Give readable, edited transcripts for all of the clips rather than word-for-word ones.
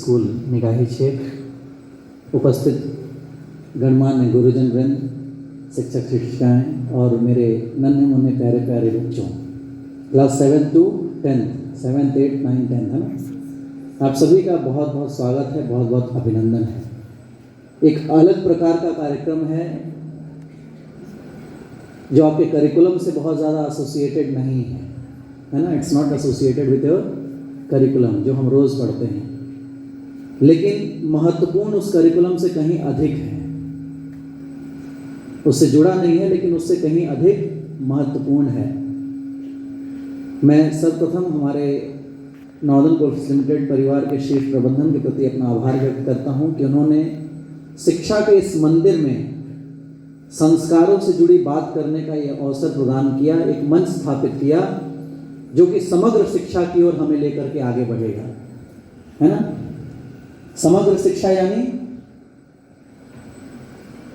School Nigahi Sheikh, उपस्थित गणमान्य गुरुजन वृंद, शिक्षक शिक्षिकाएँ और मेरे नन्हे मुन्ने प्यारे प्यारे बच्चों, class 7 to 10, 7th 8th 9th 10th, है ना। आप सभी का बहुत बहुत स्वागत है, बहुत बहुत अभिनंदन है। एक अलग प्रकार का कार्यक्रम है जो आपके करिकुलम से बहुत ज़्यादा एसोसिएटेड नहीं है ना। It's not associated with your curriculum जो हम रोज़ पढ़ते हैं, लेकिन महत्वपूर्ण उस करिकुलम से कहीं अधिक है। उससे जुड़ा नहीं है, लेकिन उससे कहीं अधिक महत्वपूर्ण है। मैं सर्वप्रथम हमारे नॉर्दर्न कोर्स लिमिटेड परिवार के शीर्ष प्रबंधन के प्रति अपना आभार व्यक्त करता हूं कि उन्होंने शिक्षा के इस मंदिर में संस्कारों से जुड़ी बात करने का ये अवसर प्रदान किया, एक मंच स्थापित किया जो कि समग्र शिक्षा की ओर हमें लेकर के आगे बढ़ेगा, है ना। समग्र शिक्षा यानी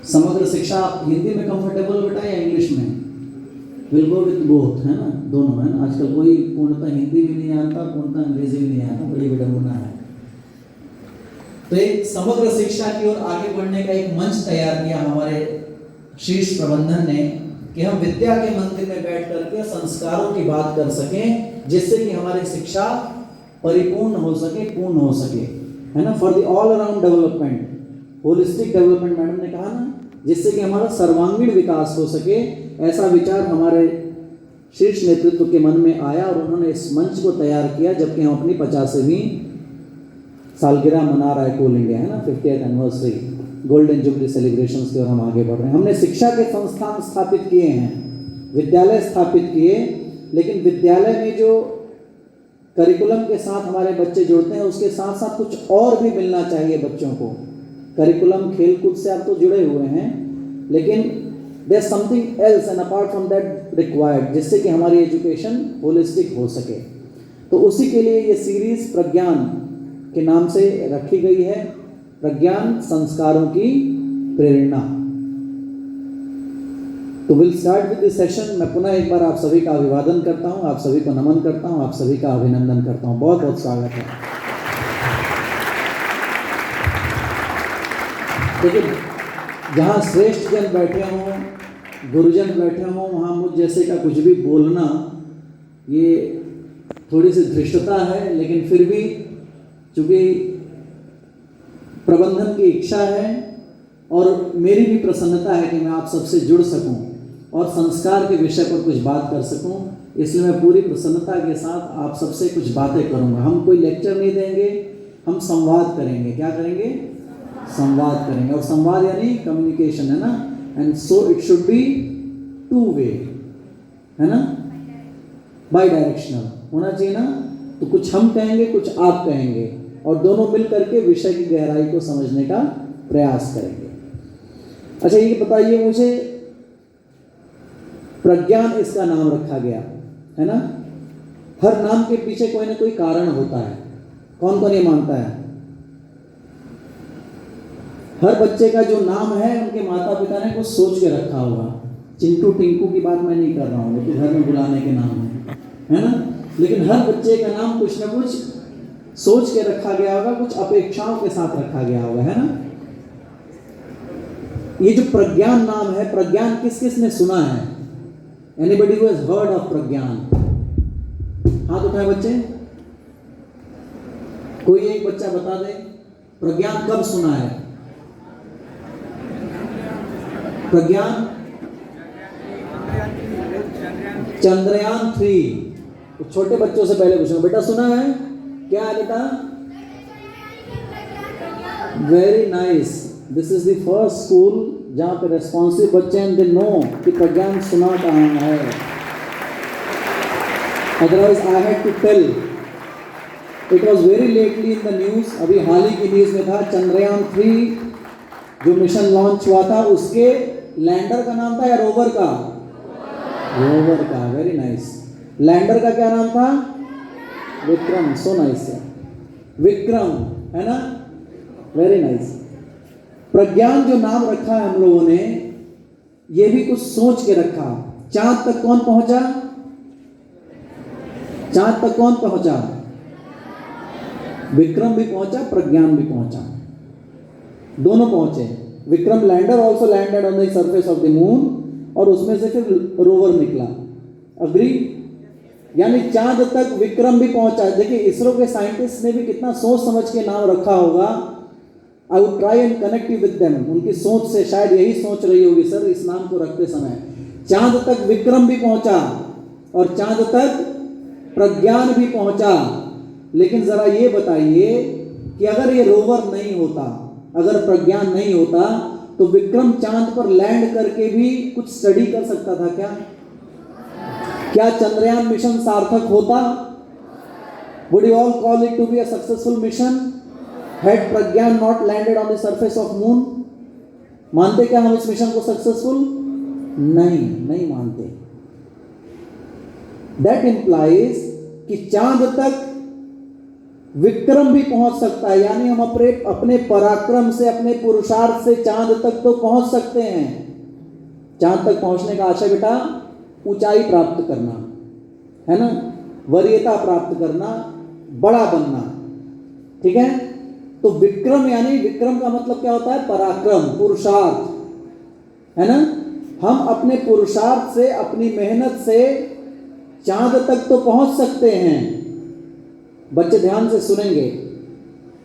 समग्र शिक्षा हिंदी में कंफर्टेबल बेटा या इंग्लिश में? विल गो विद बोथ, है ना, दोनों, है ना। आजकल कोई पूर्णतः हिंदी भी नहीं आता, पूर्णतः अंग्रेजी भी नहीं आता, बड़ी विडंबना है। तो एक समग्र शिक्षा की ओर आगे बढ़ने का एक मंच तैयार किया हमारे शीर्ष प्रबंधन ने कि हम विद्या के मंदिर में बैठ करके संस्कारों की बात कर सकें, जिससे कि हमारी शिक्षा परिपूर्ण हो सके, पूर्ण हो सके, है ना। For the all around development, holistic development madam ने कहा ना, जिससे कि हमारा सर्वांगीण विकास हो सके। ऐसा विचार हमारे शीर्ष नेतृत्व के मन में आया और उन्होंने इस मंच को तैयार किया, जबकि हम अपनी 50वीं सालगिरह मना रहा है कोल इंडिया, है ना, 50th anniversary, golden jubilee celebrations की ओर हम आगे बढ़ रहे हैं। हमने शिक्षा के संस्थान स्थापित किए हैं, विद्यालय स्थापित किए, लेकिन विद्यालय में जो करिकुलम के साथ हमारे बच्चे जुड़ते हैं, उसके साथ साथ कुछ और भी मिलना चाहिए बच्चों को। करिकुलम खेलकूद से आप तो जुड़े हुए हैं, लेकिन there something else and apart from that required, जिससे कि हमारी एजुकेशन होलिस्टिक हो सके। तो उसी के लिए ये सीरीज प्रज्ञान के नाम से रखी गई है, प्रज्ञान संस्कारों की प्रेरणा। तो will start with this session. मैं पुनः एक बार आप सभी का अभिवादन करता हूं, आप सभी को नमन करता हूं, आप सभी का अभिनंदन करता हूं। बहुत बहुत स्वागत है। देखिए, जहां श्रेष्ठ जन बैठे हों, गुरुजन बैठे हों, वहां मुझ जैसे का कुछ भी बोलना ये थोड़ी सी धृष्टता है, लेकिन फिर भी चूंकि प्रबंधन की इच्छा है और मेरी भी प्रसन्नता है कि मैं आप सबसे जुड़ सकूं और संस्कार के विषय पर कुछ बात कर सकूं, इसलिए मैं पूरी प्रसन्नता के साथ आप सबसे कुछ बातें करूंगा। हम कोई लेक्चर नहीं देंगे, हम संवाद करेंगे। क्या करेंगे? संवाद करेंगे। और संवाद यानी कम्युनिकेशन, है ना, and so it should be two way, है ना, बाई डायरेक्शनल होना चाहिए ना। तो कुछ हम कहेंगे, कुछ आप कहेंगे, और दोनों मिल करके विषय की गहराई को समझने का प्रयास करेंगे। अच्छा, ये बताइए मुझे, प्रज्ञान इसका नाम रखा गया, है ना। हर नाम के पीछे कोई ना कोई कारण होता है। कौन कौन ये मानता है? हर बच्चे का जो नाम है, उनके माता पिता ने कुछ सोच के रखा होगा। चिंटू टिंकू की बात मैं नहीं कर रहा हूँ, तो घर में बुलाने के नाम है ना। लेकिन हर बच्चे का नाम कुछ ना कुछ सोच के रखा गया होगा, कुछ अपेक्षाओं के साथ रखा गया होगा, है ना। ये जो प्रज्ञान नाम है, प्रज्ञान किस किस ने सुना है? Anybody who has heard of Pragyan? हाथ उठाए बच्चे। कोई एक बच्चा बता दे प्रज्ञान कब सुना है? प्रज्ञान चंद्रयान 3। तो छोटे बच्चों से पहले पूछूंगा, बेटा सुना है? क्या है बेटा? Very nice. This is the first school जहां पे रेस्पॉन्सिव बच्चे हैं, दे नो कि प्रज्ञान सुना कहाँ है। Otherwise I had to tell. It was very lately in the news. अभी हाल ही की न्यूज में था, चंद्रयान 3 जो मिशन लॉन्च हुआ था, उसके लैंडर का नाम था या रोवर का? रोवर का। Very nice. लैंडर का क्या नाम था? विक्रम। सो नाइस, विक्रम, है ना, वेरी नाइस। प्रज्ञान जो नाम रखा है हम लोगों ने, ये भी कुछ सोच के रखा। चांद तक कौन पहुंचा? चांद तक कौन पहुंचा? विक्रम भी पहुंचा, प्रज्ञान भी पहुंचा, दोनों पहुंचे। Vikram lander also landed on the surface of the moon, और उसमें से फिर रोवर निकला। अग्री? यानी चांद तक विक्रम भी पहुंचा। देखिए इसरो के साइंटिस्ट ने भी कितना सोच समझ के नाम रखा होगा। I would try and connect you with them. उनकी सोच से शायद यही सोच रही होगी सर इस नाम को रखते समय। चांद तक विक्रम भी पहुंचा और चांद तक प्रज्ञान भी पहुंचा। लेकिन जरा ये बताइए कि अगर ये रोवर नहीं होता, अगर प्रज्ञान नहीं होता, तो विक्रम चांद पर लैंड करके भी कुछ स्टडी कर सकता था क्या? क्या चंद्रयान मिशन सार्थक होता? Would you all call it to be a successful mission? Had Pragyan not landed on the surface of moon? मानते क्या हम इस मिशन को सक्सेसफुल? नहीं मानते। That implies कि चांद तक विक्रम भी पहुंच सकता है, यानी हम अपने पराक्रम से, अपने पुरुषार्थ से चांद तक तो पहुंच सकते हैं। चांद तक पहुंचने का आशय बेटा ऊंचाई प्राप्त करना है ना, वरीयता प्राप्त करना, बड़ा बनना, ठीक है। तो विक्रम यानी विक्रम का मतलब क्या होता है? पराक्रम, पुरुषार्थ, है ना। हम अपने पुरुषार्थ से, अपनी मेहनत से चांद तक तो पहुंच सकते हैं। बच्चे ध्यान से सुनेंगे,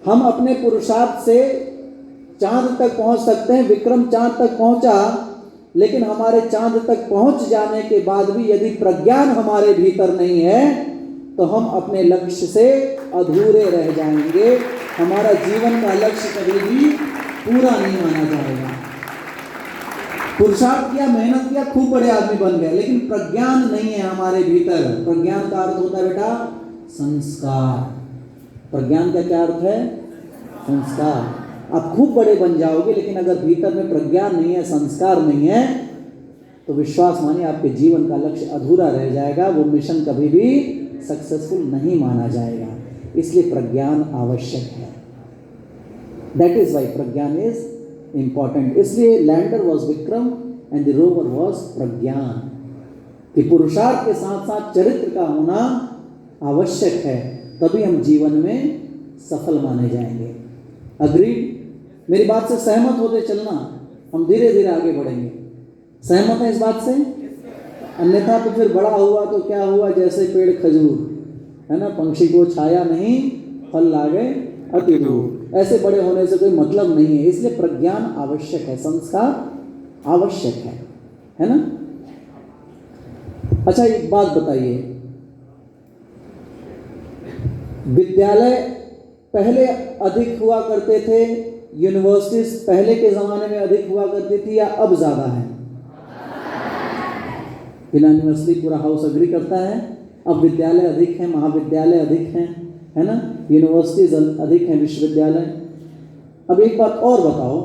हम अपने पुरुषार्थ से चांद तक पहुंच सकते हैं। विक्रम चांद तक पहुंचा, लेकिन हमारे चांद तक पहुंच जाने के बाद भी यदि प्रज्ञान हमारे भीतर नहीं है तो हम अपने लक्ष्य से अधूरे रह जाएंगे। हमारा जीवन का लक्ष्य कभी भी पूरा नहीं माना जाएगा। पुरुषार्थ किया, मेहनत किया, खूब बड़े आदमी बन गए, लेकिन प्रज्ञान नहीं है हमारे भीतर। प्रज्ञान का अर्थ होता है बेटा संस्कार। प्रज्ञान का क्या अर्थ है? संस्कार। आप खूब बड़े बन जाओगे, लेकिन अगर भीतर में प्रज्ञान नहीं है, संस्कार नहीं है, तो विश्वास मानिए आपके जीवन का लक्ष्य अधूरा रह जाएगा। वो मिशन कभी भी सक्सेसफुल नहीं माना जाएगा। इसलिए प्रज्ञान आवश्यक है। That is why Pragyan is important. इसलिए lander was Vikram and the rover was Pragyan. कि पुरुषार्थ के साथ साथ चरित्र का होना आवश्यक है, तभी हम जीवन में सफल माने जाएंगे। अग्रीड? मेरी बात से सहमत होते चलना, हम धीरे धीरे आगे बढ़ेंगे। सहमत है इस बात से? अन्यथा तो फिर बड़ा हुआ तो क्या हुआ, जैसे पेड़ खजूर, है ना, पंक्षी को छाया नहीं, फल लागे अति दूर। ऐसे बड़े होने से कोई मतलब नहीं है। इसलिए प्रज्ञान आवश्यक है, संस्कार आवश्यक है ना। अच्छा एक बात बताइए, विद्यालय पहले अधिक हुआ करते थे, यूनिवर्सिटीज पहले के जमाने में अधिक हुआ करती थी, या अब ज्यादा है? यूनिवर्सिटी पूरा हाउस अग्री करता है। अब विद्यालय अधिक हैं, महाविद्यालय अधिक हैं, है ना, यूनिवर्सिटीज अधिक हैं, विश्वविद्यालय। अब एक बात और बताओ,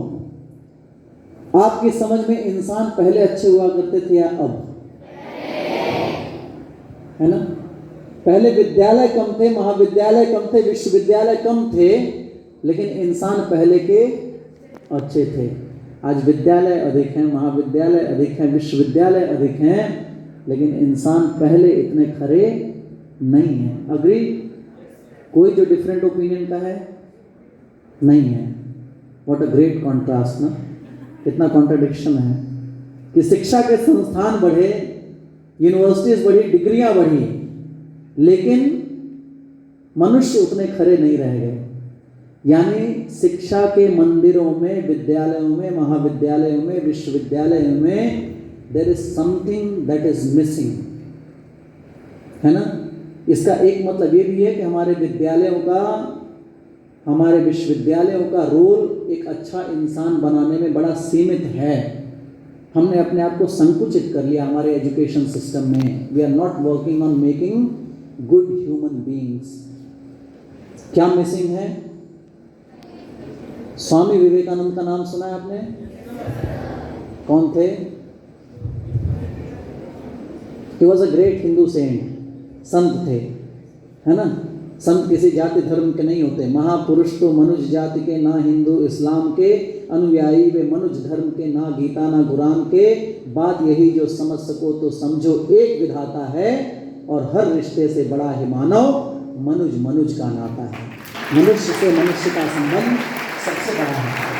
आपकी समझ में इंसान पहले अच्छे हुआ करते थे या अब? है ना, पहले विद्यालय कम थे, महाविद्यालय कम थे, विश्वविद्यालय कम थे, लेकिन इंसान पहले के अच्छे थे। आज विद्यालय अधिक हैं, महाविद्यालय अधिक हैं, विश्वविद्यालय अधिक हैं, लेकिन इंसान पहले इतने खरे नहीं हैं। अग्री? कोई जो डिफरेंट ओपिनियन का है नहीं है। व्हाट अ ग्रेट कॉन्ट्रास्ट ना, कितना कॉन्ट्रडिक्शन है कि शिक्षा के संस्थान बढ़े, यूनिवर्सिटीज बढ़ी, डिग्रियां बढ़ी, लेकिन मनुष्य उतने खरे नहीं रह गए। यानी शिक्षा के मंदिरों में, विद्यालयों में, महाविद्यालयों में, विश्वविद्यालयों में there is something that is missing, है ना। इसका एक मतलब ये भी है कि हमारे विद्यालयों का, हमारे विश्वविद्यालयों का रोल एक अच्छा इंसान बनाने में बड़ा सीमित है। हमने अपने आप को संकुचित कर लिया हमारे एजुकेशन सिस्टम में। We are not working on making good human beings. क्या मिसिंग है? स्वामी विवेकानंद का नाम सुना है आपने? कौन थे? He was a great Hindu saint, संत थे, है ना। संत किसी जाति धर्म के नहीं होते। महापुरुष तो मनुष्य जाति के, ना हिंदू इस्लाम के अनुयायी वे मनुष्य धर्म के, ना गीता ना कुरान के। बात यही जो समझ सको तो समझो, एक विधाता है और हर रिश्ते से बड़ा है मानव, मनुज मनुज का नाता है। मनुष्य से मनुष्य का संबंध सबसे बड़ा है।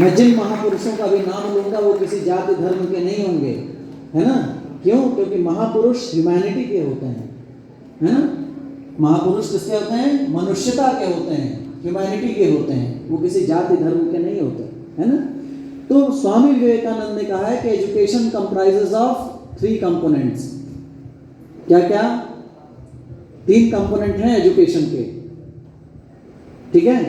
मैं जिन महापुरुषों का भी नाम लूंगा वो किसी जाति धर्म के नहीं होंगे, है ना? क्यों? क्योंकि महापुरुष ह्यूमैनिटी के होते हैं, है ना? महापुरुष किसके होते हैं? मनुष्यता के होते हैं, ह्यूमैनिटी के होते हैं, वो किसी जाति धर्म के नहीं होते, है ना? तो स्वामी विवेकानंद ने कहा है कि एजुकेशन कंप्राइजेस ऑफ 3 कंपोनेंट्स। क्या क्या? 3 कंपोनेंट हैं एजुकेशन के, ठीक है?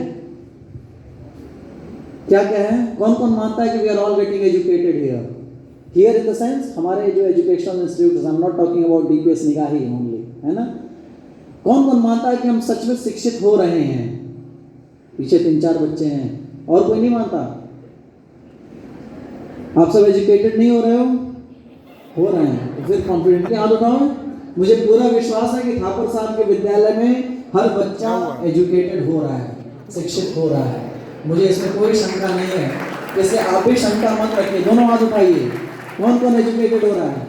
क्या क्या है? कौन कौन मानता है कि we are all getting educated here in the sense हमारे जो educational institute, I am not talking about DPS Nigahi only, है ना? कौन कौन मानता है कि हम सच में शिक्षित हो रहे हैं? पीछे 3-4 बच्चे हैं, और कोई नहीं मानता? आप सब एजुकेटेड नहीं हो रहे हो रहे हैं, तो फिर कॉन्फिडेंटली हाथ उठाओ। मुझे पूरा विश्वास है कि ठाकुर साहब के विद्यालय में हर बच्चा एजुकेटेड हो रहा है, शिक्षित हो रहा है, मुझे इसमें कोई शंका नहीं है। इसलिए आप भी शंका मत रखिए, दोनों हाथ उठाइए। कौन कौन एजुकेटेड हो रहा है?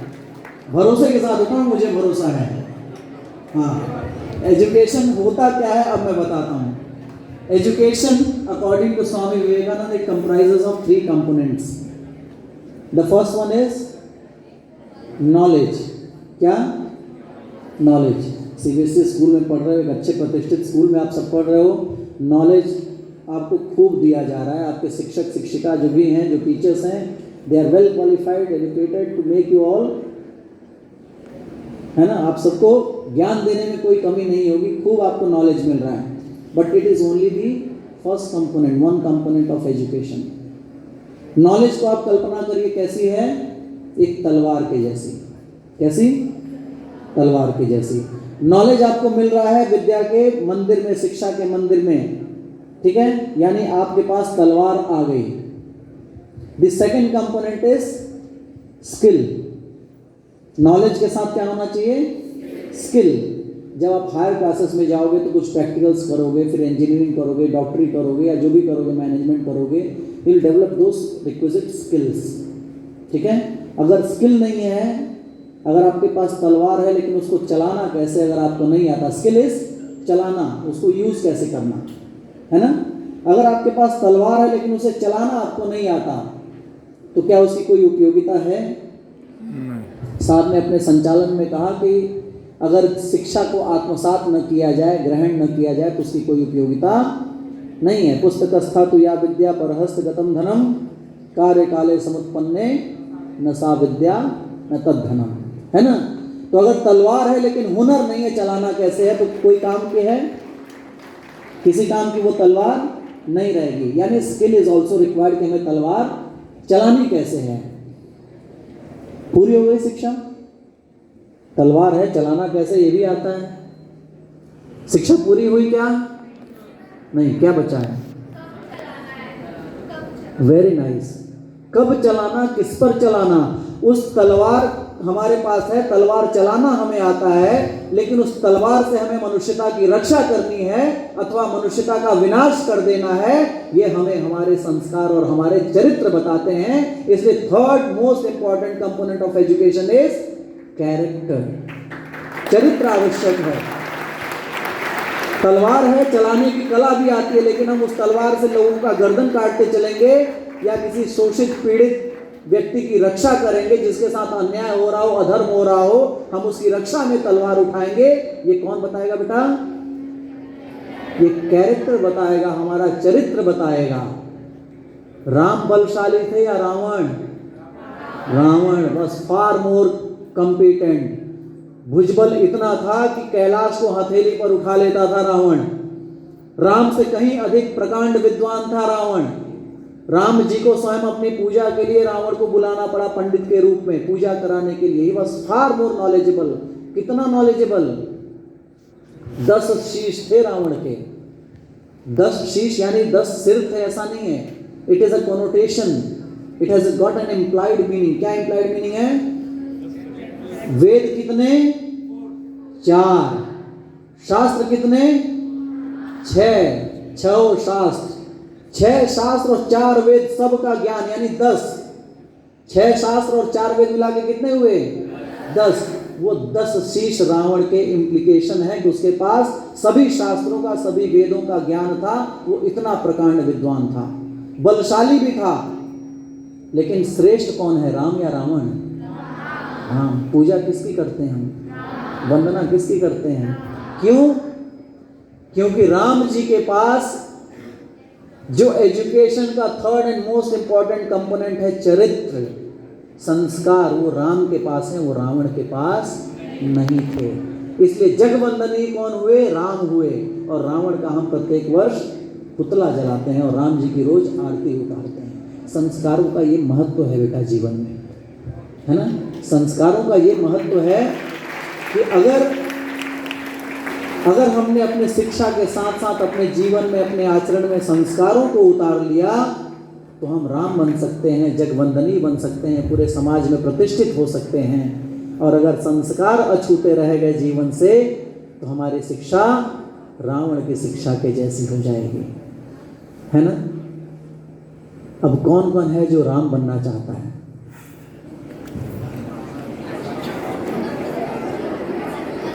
भरोसे के साथ उठाओ, मुझे भरोसा है। हाँ, एजुकेशन होता क्या है अब मैं बताता हूँ। Education according to Swami Vivekananda it comprises of 3 components. The first one is knowledge. क्या? नॉलेज। सीबीएसई स्कूल में पढ़ रहे हो, एक अच्छे प्रतिष्ठित स्कूल में आप सब पढ़ रहे हो, नॉलेज आपको खूब दिया जा रहा है। आपके शिक्षक शिक्षिका जो भी हैं, जो टीचर्स हैं, they are well qualified, educated to make you all, है ना? आप सबको ज्ञान देने में कोई कमी नहीं होगी, खूब आपको नॉलेज मिल रहा है। But it is only the first component, 1 component of education. Knowledge को आप कल्पना करिए कैसी है? एक तलवार के जैसी। कैसी? तलवार के जैसी। नॉलेज आपको मिल रहा है विद्या के मंदिर में, शिक्षा के मंदिर में, ठीक है? यानी आपके पास तलवार आ गई। The second component is skill. Knowledge के साथ क्या होना चाहिए? स्किल। जब आप हायर क्लासेस में जाओगे तो कुछ प्रैक्टिकल्स करोगे, फिर इंजीनियरिंग करोगे, डॉक्टरी करोगे, या जो भी करोगे, मैनेजमेंट करोगे, you will develop those requisite skills, ठीक है? अगर स्किल नहीं है, अगर आपके पास तलवार है लेकिन उसको चलाना कैसे अगर आपको नहीं आता, स्किल इज चलाना, उसको यूज कैसे करना, है ना? अगर आपके पास तलवार है लेकिन उसे चलाना आपको नहीं आता, तो क्या उसकी कोई उपयोगिता है? साहब ने अपने संचालन में कहा कि अगर शिक्षा को आत्मसात न किया जाए, ग्रहण न किया जाए, तो उसकी कोई उपयोगिता नहीं है। पुस्तकस्था तु या विद्या परहस्तगतम धनम कार्य काले समुत्पन्ने न सा विद्या न तद्धनम, है ना? तो अगर तलवार है लेकिन हुनर नहीं है, चलाना कैसे है, तो कोई काम की है? किसी काम की वो तलवार नहीं रहेगी। यानी स्किल इज ऑल्सो रिक्वायर्ड कि हमें तलवार चलानी कैसे है। पूरी हो गई शिक्षा? तलवार है, चलाना कैसे ये भी आता है। शिक्षा पूरी हुई क्या? नहीं, क्या बचा है? Very nice. कब चलाना, किस पर चलाना? उस तलवार हमारे पास है, तलवार चलाना हमें आता है, लेकिन उस तलवार से हमें मनुष्यता की रक्षा करनी है अथवा मनुष्यता का विनाश कर देना है, ये हमें हमारे संस्कार और हमारे चरित्र बताते हैं। इसलिए third most important component of education is character. चरित्र आवश्यक है। तलवार है, चलाने की कला भी आती है, लेकिन हम उस तलवार से लोगों का गर्दन काटते चलेंगे या किसी शोषित पीड़ित व्यक्ति की रक्षा करेंगे, जिसके साथ अन्याय हो रहा हो, अधर्म हो रहा हो, हम उसकी रक्षा में तलवार उठाएंगे। ये कौन बताएगा बेटा? ये कैरेक्टर बताएगा, हमारा चरित्र बताएगा। राम बलशाली थे या Ravan? Ravan was far more competent। भुजबल इतना था कि कैलाश को हथेली पर उठा लेता था रावण। राम से कहीं अधिक प्रकांड विद्वान था रावण। राम जी को स्वयं अपनी पूजा के लिए रावण को बुलाना पड़ा पंडित के रूप में पूजा कराने के लिए। He was far more knowledgeable। कितना नॉलेजेबल? 10 शीश थे रावण के। 10 शीश यानी 10 सिर थे, ऐसा नहीं है। It is a connotation, it has got an implied meaning. क्या इम्प्लाइड मीनिंग है? वेद कितने? 4। शास्त्र कितने? 6 शास्त्र। 6 शास्त्र और 4 वेद, सबका ज्ञान यानी 10। 6 शास्त्र और 4 वेद मिला के कितने हुए? 10। वो 10 शीश रावण के इम्प्लीकेशन है कि उसके पास सभी शास्त्रों का, सभी वेदों का ज्ञान था, वो इतना प्रकांड विद्वान था, बलशाली भी था। लेकिन श्रेष्ठ कौन है, राम या रावण? राम। पूजा किसकी करते हैं हम, वंदना किसकी करते हैं? क्यों? क्योंकि राम जी के पास जो एजुकेशन का third and most important component है चरित्र, संस्कार, वो राम के पास है, वो रावण के पास नहीं थे। इसलिए जगवंदनी कौन हुए? राम हुए। और रावण का हम प्रत्येक वर्ष पुतला जलाते हैं और राम जी की रोज आरती उतारते हैं। संस्कारों का ये महत्व है बेटा जीवन में, है ना? संस्कारों का ये महत्व है कि अगर हमने अपने शिक्षा के साथ साथ अपने जीवन में, अपने आचरण में संस्कारों को उतार लिया तो हम राम बन सकते हैं, जगवंदनी बन सकते हैं, पूरे समाज में प्रतिष्ठित हो सकते हैं। और अगर संस्कार अछूते रह गए जीवन से तो हमारी शिक्षा रावण की शिक्षा के जैसी हो जाएगी, है ना? अब कौन कौन है जो राम बनना चाहता है?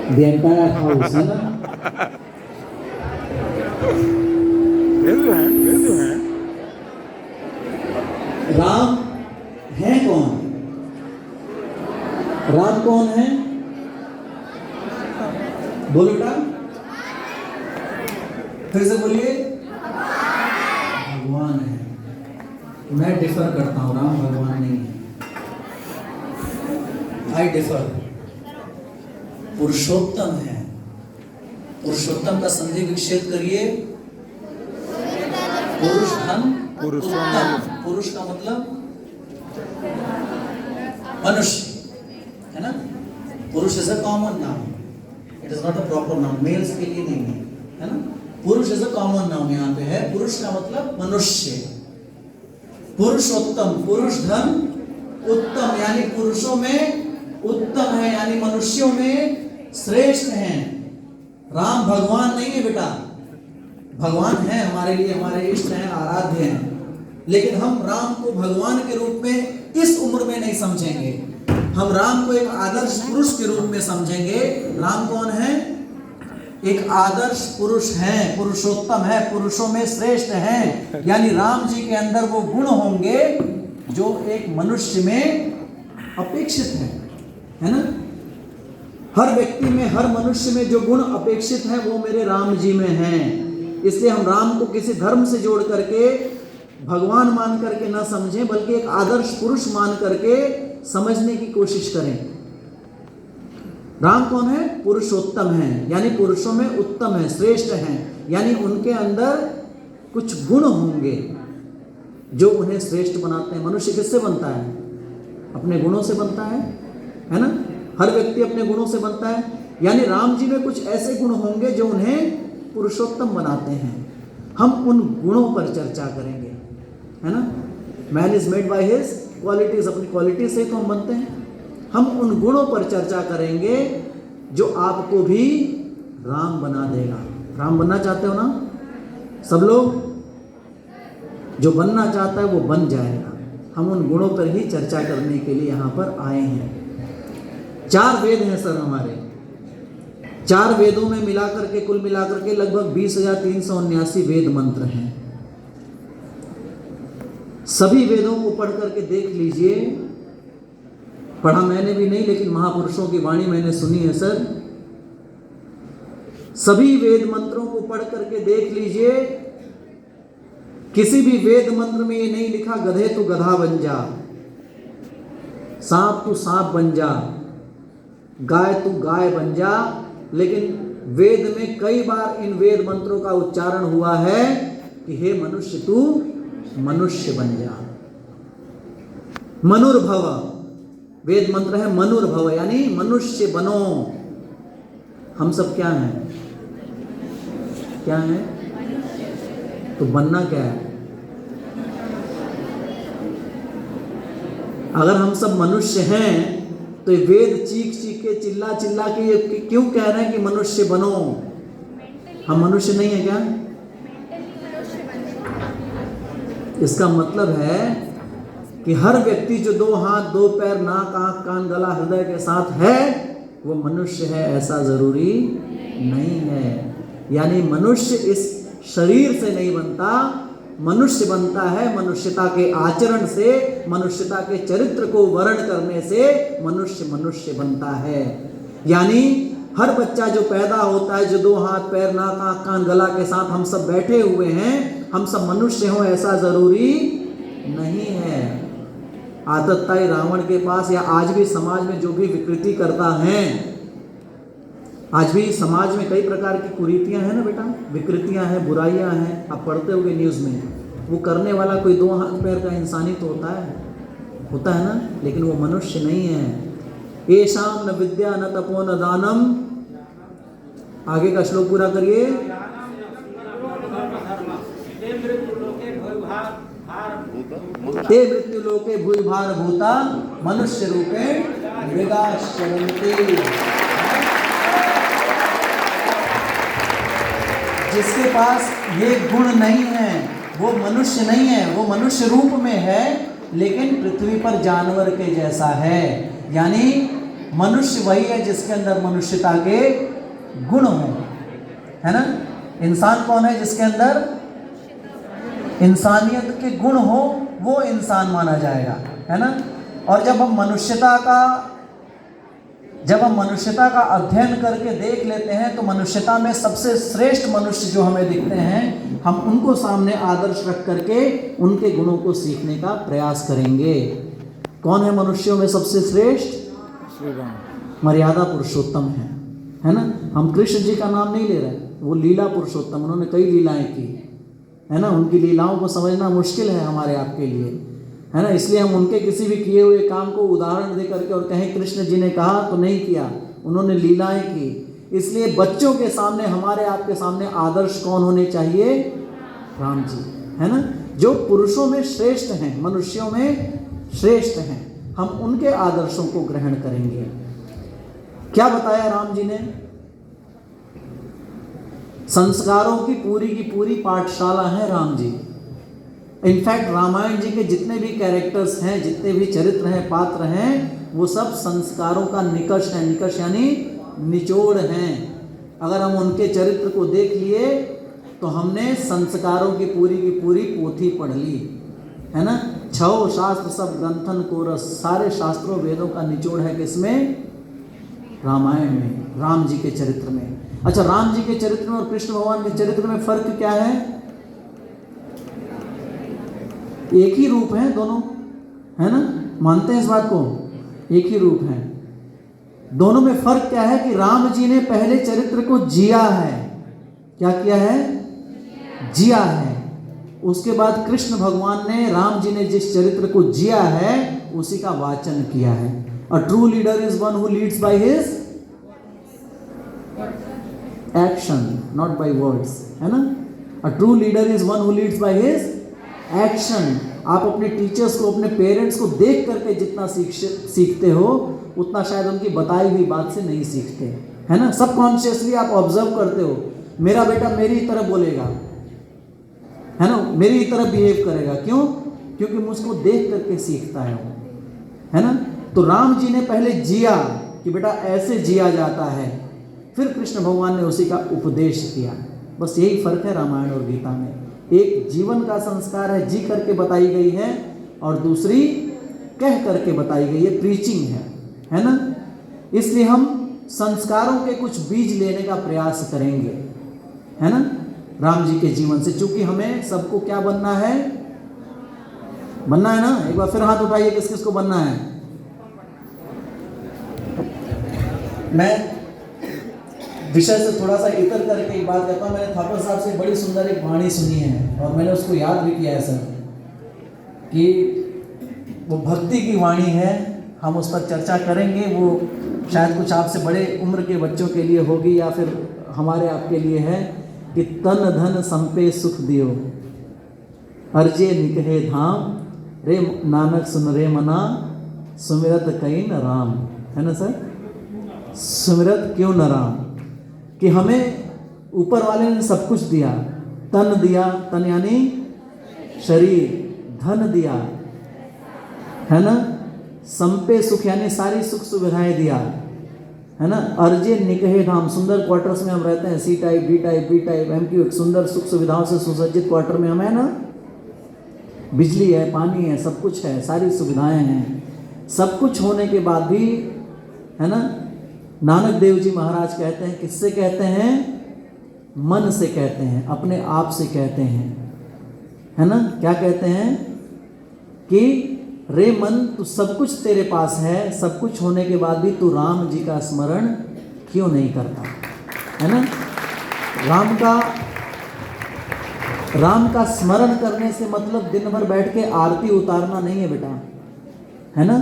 The entire house, है ना? राम है कौन? राम कौन है? बोलो बेटा, फिर से बोलिए। भगवान है। मैं डिफर करता हूं, राम भगवान नहीं है। आई डिफर। पुरुषोत्तम है। पुरुषोत्तम का संधि विच्छेद करिए। पुरुष धन उत्तम। पुरुष का मतलब मनुष्य, है ना? पुरुष is a common noun, it is not a proper noun, males के लिए नहीं है ना? पुरुष इज अ कॉमन नाउन यहाँ पे है। पुरुष का मतलब मनुष्य। पुरुषोत्तम, पुरुष धन उत्तम, यानी पुरुषों में उत्तम है, यानी मनुष्यों में श्रेष्ठ हैं। राम भगवान नहीं है बेटा, भगवान है हमारे लिए, हमारे इष्ट हैं, आराध्य हैं, लेकिन हम राम को भगवान के रूप में इस उम्र में नहीं समझेंगे। हम राम को एक आदर्श पुरुष के रूप में समझेंगे। राम कौन है? एक आदर्श पुरुष है, पुरुषोत्तम है, पुरुषों में श्रेष्ठ है, यानी राम जी के अंदर वो गुण होंगे जो एक मनुष्य में अपेक्षित है ना? हर व्यक्ति में, हर मनुष्य में जो गुण अपेक्षित है वो मेरे राम जी में है। इसलिए हम राम को किसी धर्म से जोड़ करके, भगवान मान करके ना समझें, बल्कि एक आदर्श पुरुष मान करके समझने की कोशिश करें। राम कौन है? पुरुषोत्तम है, यानी पुरुषों में उत्तम है, श्रेष्ठ हैं, यानी उनके अंदर कुछ गुण होंगे जो उन्हें श्रेष्ठ बनाते हैं। मनुष्य किससे बनता है? अपने गुणों से बनता है ना? हर व्यक्ति अपने गुणों से बनता है, यानी राम जी में कुछ ऐसे गुण होंगे जो उन्हें पुरुषोत्तम बनाते हैं। हम उन गुणों पर चर्चा करेंगे, है ना? Man is made by his qualities, अपनी क्वालिटी से तो हम बनते हैं। हम उन गुणों पर चर्चा करेंगे जो आपको भी राम बना देगा। राम बनना चाहते हो ना सब लोग? जो बनना चाहता है वो बन जाएगा। हम उन गुणों पर ही चर्चा करने के लिए यहाँ पर आए हैं। 4 वेद हैं सर हमारे। 4 वेदों में मिलाकर के, कुल मिलाकर के लगभग 20,379 वेद मंत्र हैं। सभी वेदों को पढ़ करके देख लीजिए। पढ़ा मैंने भी नहीं, लेकिन महापुरुषों की वाणी मैंने सुनी है सर। सभी वेद मंत्रों को पढ़ करके देख लीजिए। किसी भी वेद मंत्र में ये नहीं लिखा गधे तू गधा बन जा, सांप तू सांप बन जा, गाय तू गाय बन जा, लेकिन वेद में कई बार इन वेद मंत्रों का उच्चारण हुआ है कि हे मनुष्य तू मनुष्य बन जा। मनुर्भव वेद मंत्र है, मनुर्भव यानी मनुष्य बनो। हम सब क्या हैं? क्या हैं? तो बनना क्या है? अगर हम सब मनुष्य हैं तो ये वेद चीख चीख के, चिल्ला चिल्ला के ये क्यों कह रहे हैं कि मनुष्य बनो? हम मनुष्य नहीं है क्या? इसका मतलब है कि हर व्यक्ति जो 2 हाथ 2 पैर, नाक आंख कान गला हृदय के साथ है, वो मनुष्य है ऐसा जरूरी नहीं है। यानी मनुष्य इस शरीर से नहीं बनता, मनुष्य बनता है मनुष्यता के आचरण से, मनुष्यता के चरित्र को वर्ण करने से मनुष्य मनुष्य बनता है। यानी हर बच्चा जो पैदा होता है, जो 2 हाथ पैर नाक आँख कान गला के साथ हम सब बैठे हुए हैं, हम सब मनुष्य हों ऐसा जरूरी नहीं है। आतताई रावण के पास या आज भी समाज में जो भी विकृति करता है, आज भी समाज में कई प्रकार की कुरीतियां हैं ना बेटा, विकृतियां हैं, बुराइयां हैं, आप पढ़ते होंगे न्यूज़ में। वो करने वाला कोई 2 हाथ पैर का इंसान ही तो होता है ना, लेकिन वो मनुष्य नहीं है। येषाम न विद्या न तपो न दानम, आगे का श्लोक पूरा करिए। ते मृत्यु लोके भूभार भूता मनुष्य रूपे मृगाश्चरन्ति। जिसके पास ये गुण नहीं है वो मनुष्य नहीं है, वो मनुष्य रूप में है लेकिन पृथ्वी पर जानवर के जैसा है। यानी मनुष्य वही है जिसके अंदर मनुष्यता के गुण हो, है ना। इंसान कौन है? जिसके अंदर इंसानियत के गुण हो वो इंसान माना जाएगा, है ना। और जब हम मनुष्यता का अध्ययन करके देख लेते हैं तो मनुष्यता में सबसे श्रेष्ठ मनुष्य जो हमें दिखते हैं, हम उनको सामने आदर्श रख करके उनके गुणों को सीखने का प्रयास करेंगे। कौन है मनुष्यों में सबसे श्रेष्ठ? श्री राम मर्यादा पुरुषोत्तम है ना। हम कृष्ण जी का नाम नहीं ले रहे, वो लीला पुरुषोत्तम, उन्होंने कई लीलाएं की, है ना। उनकी लीलाओं को समझना मुश्किल है हमारे आपके लिए, है ना। इसलिए हम उनके किसी भी किए हुए काम को उदाहरण दे करके और कहें कृष्ण जी ने कहा तो नहीं किया, उन्होंने लीलाएं की। इसलिए बच्चों के सामने, हमारे आपके सामने आदर्श कौन होने चाहिए? राम जी, है ना। जो पुरुषों में श्रेष्ठ हैं, मनुष्यों में श्रेष्ठ हैं, हम उनके आदर्शों को ग्रहण करेंगे। क्या बताया राम जी ने? संस्कारों की पूरी पाठशाला है राम जी। इनफैक्ट रामायण जी के जितने भी कैरेक्टर्स हैं, जितने भी चरित्र हैं, पात्र हैं, वो सब संस्कारों का निकष है। निकष यानी निचोड़ हैं। अगर हम उनके चरित्र को देख लिए तो हमने संस्कारों की पूरी पोथी पढ़ ली, है ना। 6 शास्त्र सब ग्रंथन को रस, सारे शास्त्रों वेदों का निचोड़ है किसमें? रामायण में, राम जी के चरित्र में। अच्छा, राम जी के चरित्र में और कृष्ण भगवान के चरित्र में फर्क क्या है? एक ही रूप है दोनों, है ना। मानते हैं इस बात को? एक ही रूप है। दोनों में फर्क क्या है कि राम जी ने पहले चरित्र को जिया है। क्या किया है? जिया है। उसके बाद कृष्ण भगवान ने, राम जी ने जिस चरित्र को जिया है उसी का वाचन किया है। A true leader is one who leads by his action, not by words, है ना। A true leader is one who leads by his action. आप अपने टीचर्स को, अपने पेरेंट्स को देख करके जितना सीखते हो उतना शायद उनकी बताई हुई बात से नहीं सीखते, है ना। सबकॉन्शियसली आप ऑब्जर्व करते हो, मेरा बेटा मेरी तरह बोलेगा, है ना, मेरी तरह बिहेव करेगा। क्यों? क्योंकि मुझको देख करके सीखता है वो, है ना। तो राम जी ने पहले जिया कि बेटा ऐसे जिया जाता है, फिर कृष्ण भगवान ने उसी का उपदेश किया। बस यही फर्क है रामायण और गीता में। एक जीवन का संस्कार है, जी करके बताई गई है, और दूसरी कह करके बताई गई है, प्रीचिंग है ना। इसलिए हम संस्कारों के कुछ बीज लेने का प्रयास करेंगे, है ना, राम जी के जीवन से। चूंकि हमें सबको क्या बनना है? बनना है ना। एक बार फिर हाथ उठाइए, किस किस को बनना है? मैं विषय से थोड़ा सा इतर करके एक बात कहता हूँ। मैंने थापर साहब से बड़ी सुंदर एक वाणी सुनी है और मैंने उसको याद भी किया है सर, कि वो भक्ति की वाणी है। हम उस पर चर्चा करेंगे। वो शायद कुछ आपसे बड़े उम्र के बच्चों के लिए होगी या फिर हमारे आपके लिए है कि तन धन संपे सुख दियो, अर्जे निकहे धाम, रे नानक सुन रे मना, सुमिरत कई न राम, है ना सर। सुमिरत क्यों न राम, कि हमें ऊपर वाले ने सब कुछ दिया। तन दिया, तन यानी शरीर, धन दिया, है ना, संपे सुख यानी सारी सुख सुविधाएं दिया, है ना। अर्जे निकहे धाम, सुंदर क्वार्टर्स में हम रहते हैं, C type, D type, B type, MQ, एक सुंदर सुख सुविधाओं से सुसज्जित क्वार्टर में हम है ना। बिजली है, पानी है, सब कुछ है, सारी सुविधाएं हैं। सब कुछ होने के बाद भी, है ना, नानक देव जी महाराज कहते हैं, किससे कहते हैं? मन से कहते हैं, अपने आप से कहते हैं, है ना। क्या कहते हैं कि रे मन, तू सब कुछ तेरे पास है, सब कुछ होने के बाद भी तू राम जी का स्मरण क्यों नहीं करता, है ना। राम का स्मरण करने से मतलब दिन भर बैठ के आरती उतारना नहीं है बेटा, है ना।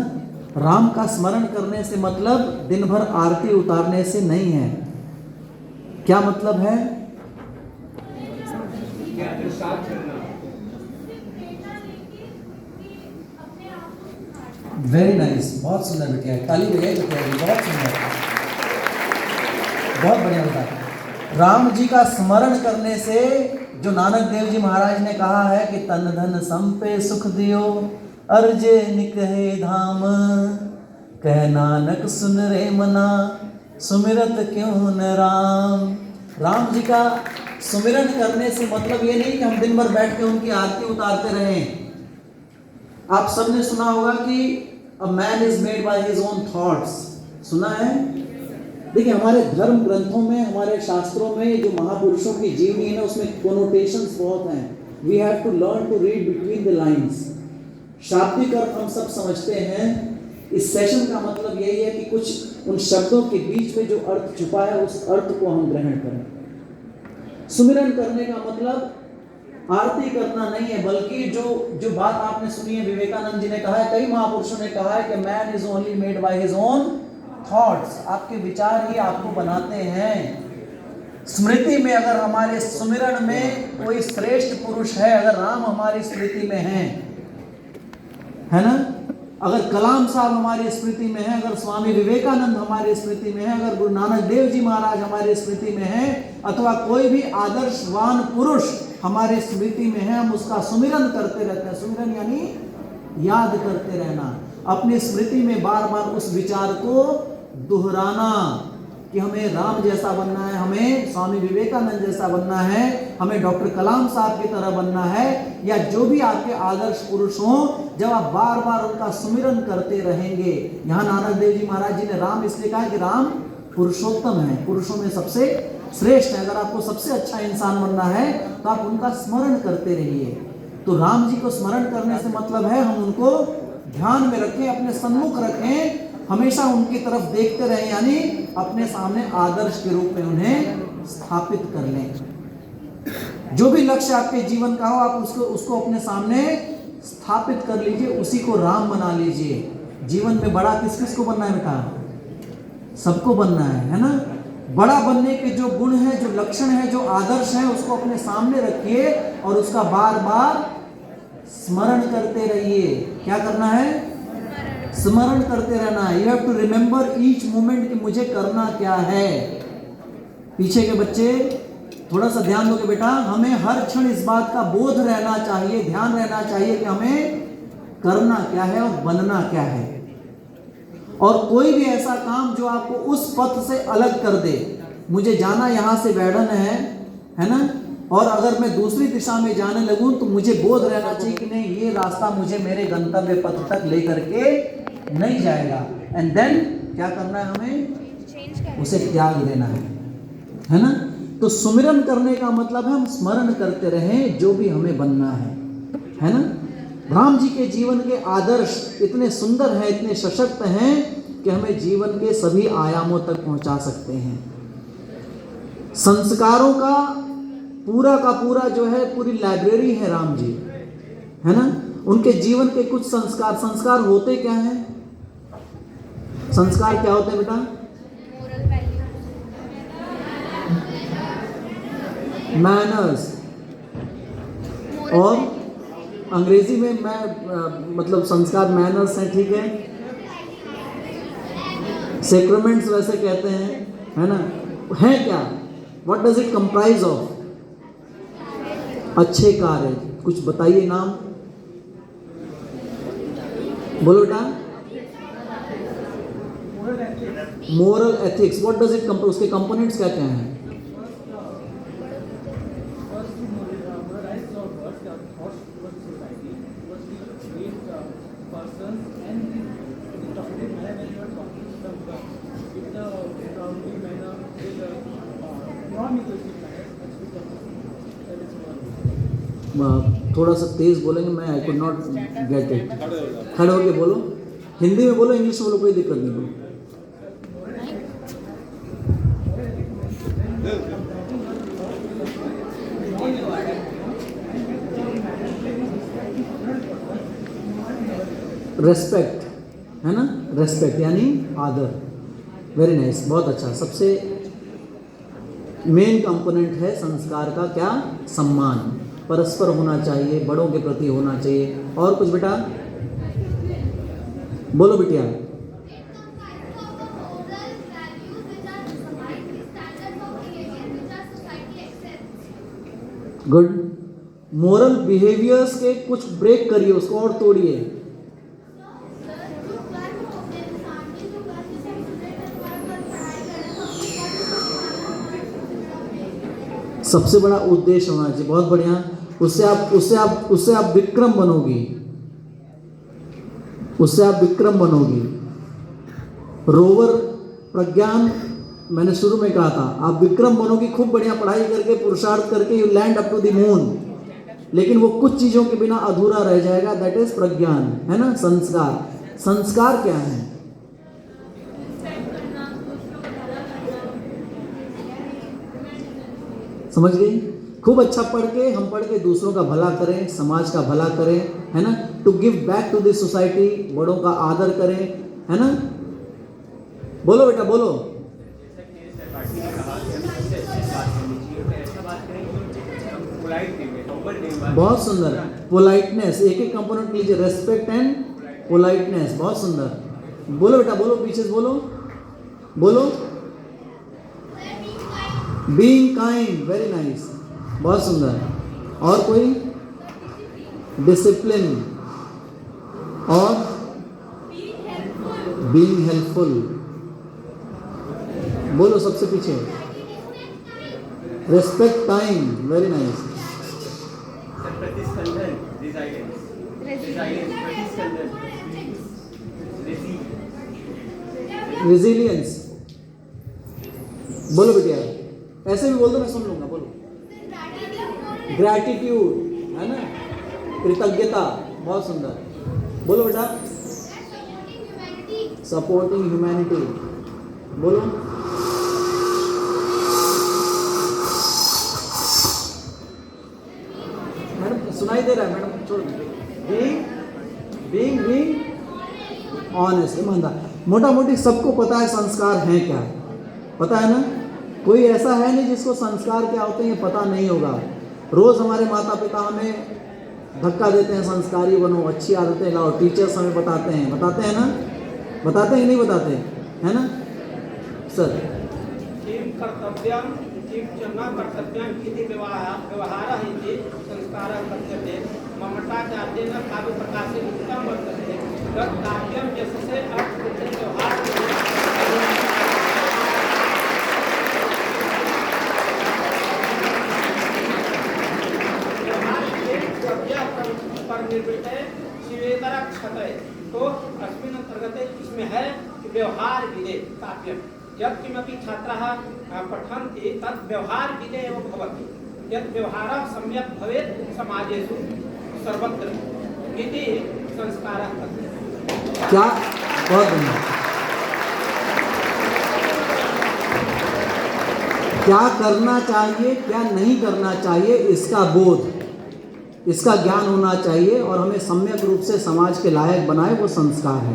राम का स्मरण करने से मतलब दिन भर आरती उतारने से नहीं है। क्या मतलब है? वेरी नाइस, बहुत सुंदर बेटिया, ताली बजाइए बेटिया, बहुत सुंदर, बहुत बढ़िया बेटा। राम जी का स्मरण करने से, जो नानक देव जी महाराज ने कहा है कि तन धन संपे सुख दियो, अर्जे निकहे धाम, कह नानक सुन रे मना, सुमिरत क्यों न राम। राम जी का सुमिरन करने से मतलब ये नहीं कि हम दिन भर बैठ के उनकी आरती उतारते रहें। आप सबने सुना होगा कि a man is made by his own thoughts, सुना है? देखिए, हमारे धर्म ग्रंथों में, हमारे शास्त्रों में जो महापुरुषों की जीवनी है ना, उसमें कोनोटेशंस बहुत हैं। We have to learn to read between the lines. शाब्दिक अर्थ हम सब समझते हैं। इस सेशन का मतलब यही है कि कुछ उन शब्दों के बीच में जो अर्थ छुपा है, उस अर्थ को हम ग्रहण करें। सुमिरन करने का मतलब आरती करना नहीं है, बल्कि जो बात आपने सुनी है, विवेकानंद जी ने कहा है, कई महापुरुषों ने कहा है कि man is only made by his own thoughts. आपके विचार ही आपको बनाते हैं। स्मृति में अगर हमारे सुमिरन में कोई श्रेष्ठ पुरुष है, अगर राम हमारी स्मृति में है ना, अगर कलाम साहब हमारी स्मृति में है, अगर स्वामी विवेकानंद हमारी स्मृति में है, अगर गुरु नानक देव जी महाराज हमारी स्मृति में है, अथवा कोई भी आदर्शवान पुरुष हमारी स्मृति में है, हम उसका सुमिरन करते रहते हैं। सुमिरन यानी याद करते रहना, अपनी स्मृति में बार बार उस विचार को दोहराना कि हमें राम जैसा बनना है, हमें स्वामी विवेकानंद जैसा बनना है, हमें डॉक्टर कलाम साहब की तरह बनना है, या जो भी आपके आदर्श पुरुष हों, जब आप बार बार उनका सुमिरन करते रहेंगे। यहाँ नानक देव जी महाराज जी ने राम इसलिए कहा कि राम पुरुषोत्तम है, पुरुषों में सबसे श्रेष्ठ है। अगर आपको सबसे अच्छा इंसान बनना है तो आप उनका स्मरण करते रहिए। तो राम जी को स्मरण करने से मतलब है हम उनको ध्यान में रखें, अपने सन्मुख रखें, हमेशा उनकी तरफ देखते रहें, यानी अपने सामने आदर्श के रूप में उन्हें स्थापित कर लें। जो भी लक्ष्य आपके जीवन का हो, आप उसको अपने सामने स्थापित कर लीजिए, उसी को राम बना लीजिए। जीवन में बड़ा किस किस को बनना है बेटा? सबको बनना है ना। बड़ा बनने के जो गुण हैं, जो लक्षण हैं, जो आदर्श हैं, उसको अपने सामने रखिए और उसका बार बार स्मरण करते रहिए। क्या करना है? स्मरण करते रहना है। You have to remember each moment कि मुझे करना क्या है। पीछे के बच्चे थोड़ा सा ध्यान दोगे बेटा, हमें हर क्षण इस बात का बोध रहना चाहिए, ध्यान रहना चाहिए कि हमें करना क्या है और बनना क्या है। और कोई भी ऐसा काम जो आपको उस पथ से अलग कर दे, मुझे जाना यहाँ से बैडन है ना, और अगर मैं दूसरी दिशा में जाने लगूं तो मुझे बोध रहना चाहिए कि नहीं, ये रास्ता मुझे मेरे गंतव्य पथ तक लेकर के नहीं जाएगा। एंड देन क्या करना है? हमें उसे त्याग देना है ना। तो सुमिरन करने का मतलब है हम स्मरण करते रहें जो भी हमें बनना है ना। राम जी के जीवन के आदर्श इतने सुंदर हैं, इतने सशक्त हैं कि हमें जीवन के सभी आयामों तक पहुंचा सकते हैं। संस्कारों का पूरा जो है, पूरी लाइब्रेरी है राम जी, है ना। उनके जीवन के कुछ संस्कार होते क्या हैं? संस्कार क्या होते हैं बेटा? मैनर्स, और अंग्रेजी में मैं मतलब संस्कार मैनर्स हैं, ठीक है। सेक्रेमेंट्स वैसे कहते हैं, है ना। है क्या? What does it comprise of? अच्छे कार्य। कुछ बताइए नाम, बोलो बेटा। Moral ethics, what does it compose, उसके कंपोनेंट्स क्या क्या हैं? थोड़ा सा तेज बोलेंगे, मैं I could not get it. खड़े होके बोलो, हिंदी में बोलो, इंग्लिश में बोलो, कोई दिक्कत नहीं। बोलो रेस्पेक्ट, है ना, रेस्पेक्ट यानी आदर। वेरी नाइस, बहुत अच्छा। सबसे मेन कंपोनेंट है संस्कार का क्या? सम्मान, परस्पर होना चाहिए, बड़ों के प्रति होना चाहिए। और कुछ बेटा बोलो बिटिया। गुड। मोरल बिहेवियर्स के कुछ ब्रेक करिए, उसको और तोड़िए। सबसे बड़ा उद्देश्य होना चाहिए, बहुत बढ़िया। उससे आप विक्रम बनोगी, उससे आप विक्रम बनोगी। रोवर प्रज्ञान, मैंने शुरू में कहा था, आप विक्रम बनोगी, खूब बढ़िया पढ़ाई करके, पुरुषार्थ करके, you land up to the moon. लेकिन वो कुछ चीजों के बिना अधूरा रह जाएगा, दैट इज प्रज्ञान, है ना। संस्कार, संस्कार क्या है? समझ गई? खूब अच्छा पढ़ के दूसरों का भला करें, समाज का भला करें, है ना। To give back to this society, बड़ों का आदर करें, है ना। बोलो बेटा बोलो। बहुत सुंदर, पोलाइटनेस, एक एक कंपोनेंट लीजिए, रेस्पेक्ट एंड पोलाइटनेस, बहुत सुंदर। बोलो बेटा बोलो, पीछे से बोलो, बोलो। बीइंग काइंड, वेरी नाइस, बहुत सुंदर। और कोई? डिसिप्लिन और बीइंग हेल्पफुल। बोलो सबसे पीछे। Respect time, very nice. Resilience, बोलो बेटिया, ऐसे भी बोल दो, मैं सुन लूंगा। बोलो। ग्रैटिट्यूड, है ना, कृतज्ञता, बहुत सुंदर। बोलो बेटा। सपोर्टिंग ह्यूमैनिटी, बोलो। मैडम सुनाई दे रहा है? मैडम छोड़ दो। बीइंग ऑनेस्ट, ईमानदार। मोटा मोटी सबको पता है संस्कार है क्या, पता है ना। कोई ऐसा है नहीं जिसको संस्कार क्या होते हैं ये पता नहीं होगा। रोज हमारे माता पिता हमें धक्का देते हैं, संस्कारी बनो, अच्छी आदतें लाओ। टीचर्स हमें बताते हैं ना, बताते हैं नहीं बताते, है ना सर। किं कर्तव्यं किं च न कर्तव्यं इति व्यवहारः इति संस्कारः कथ्यते। ममताचार्येण काव्यप्रकाशे लिखितं वर्तते यत् काव्यं यशसे अर्थकृते व्यवहारः पर निर्वृत्ते शिवेतरक्षते। तो अस्मिन् अंतर्गते इसमें है कि व्यवहार विदे काव्यं यत् किमपि छात्राः पठन्ति तत् व्यवहार विदे एव भवति। यत् व्यवहारः सम्यक् भवेत् समाजेषु सर्वत्र इति संस्कारः कथ्यते। क्या बहुत बढ़िया। क्या करना चाहिए, क्या नहीं करना चाहिए, इसका बोध, इसका ज्ञान होना चाहिए और हमें सम्यक रूप से समाज के लायक बनाए, वो संस्कार है।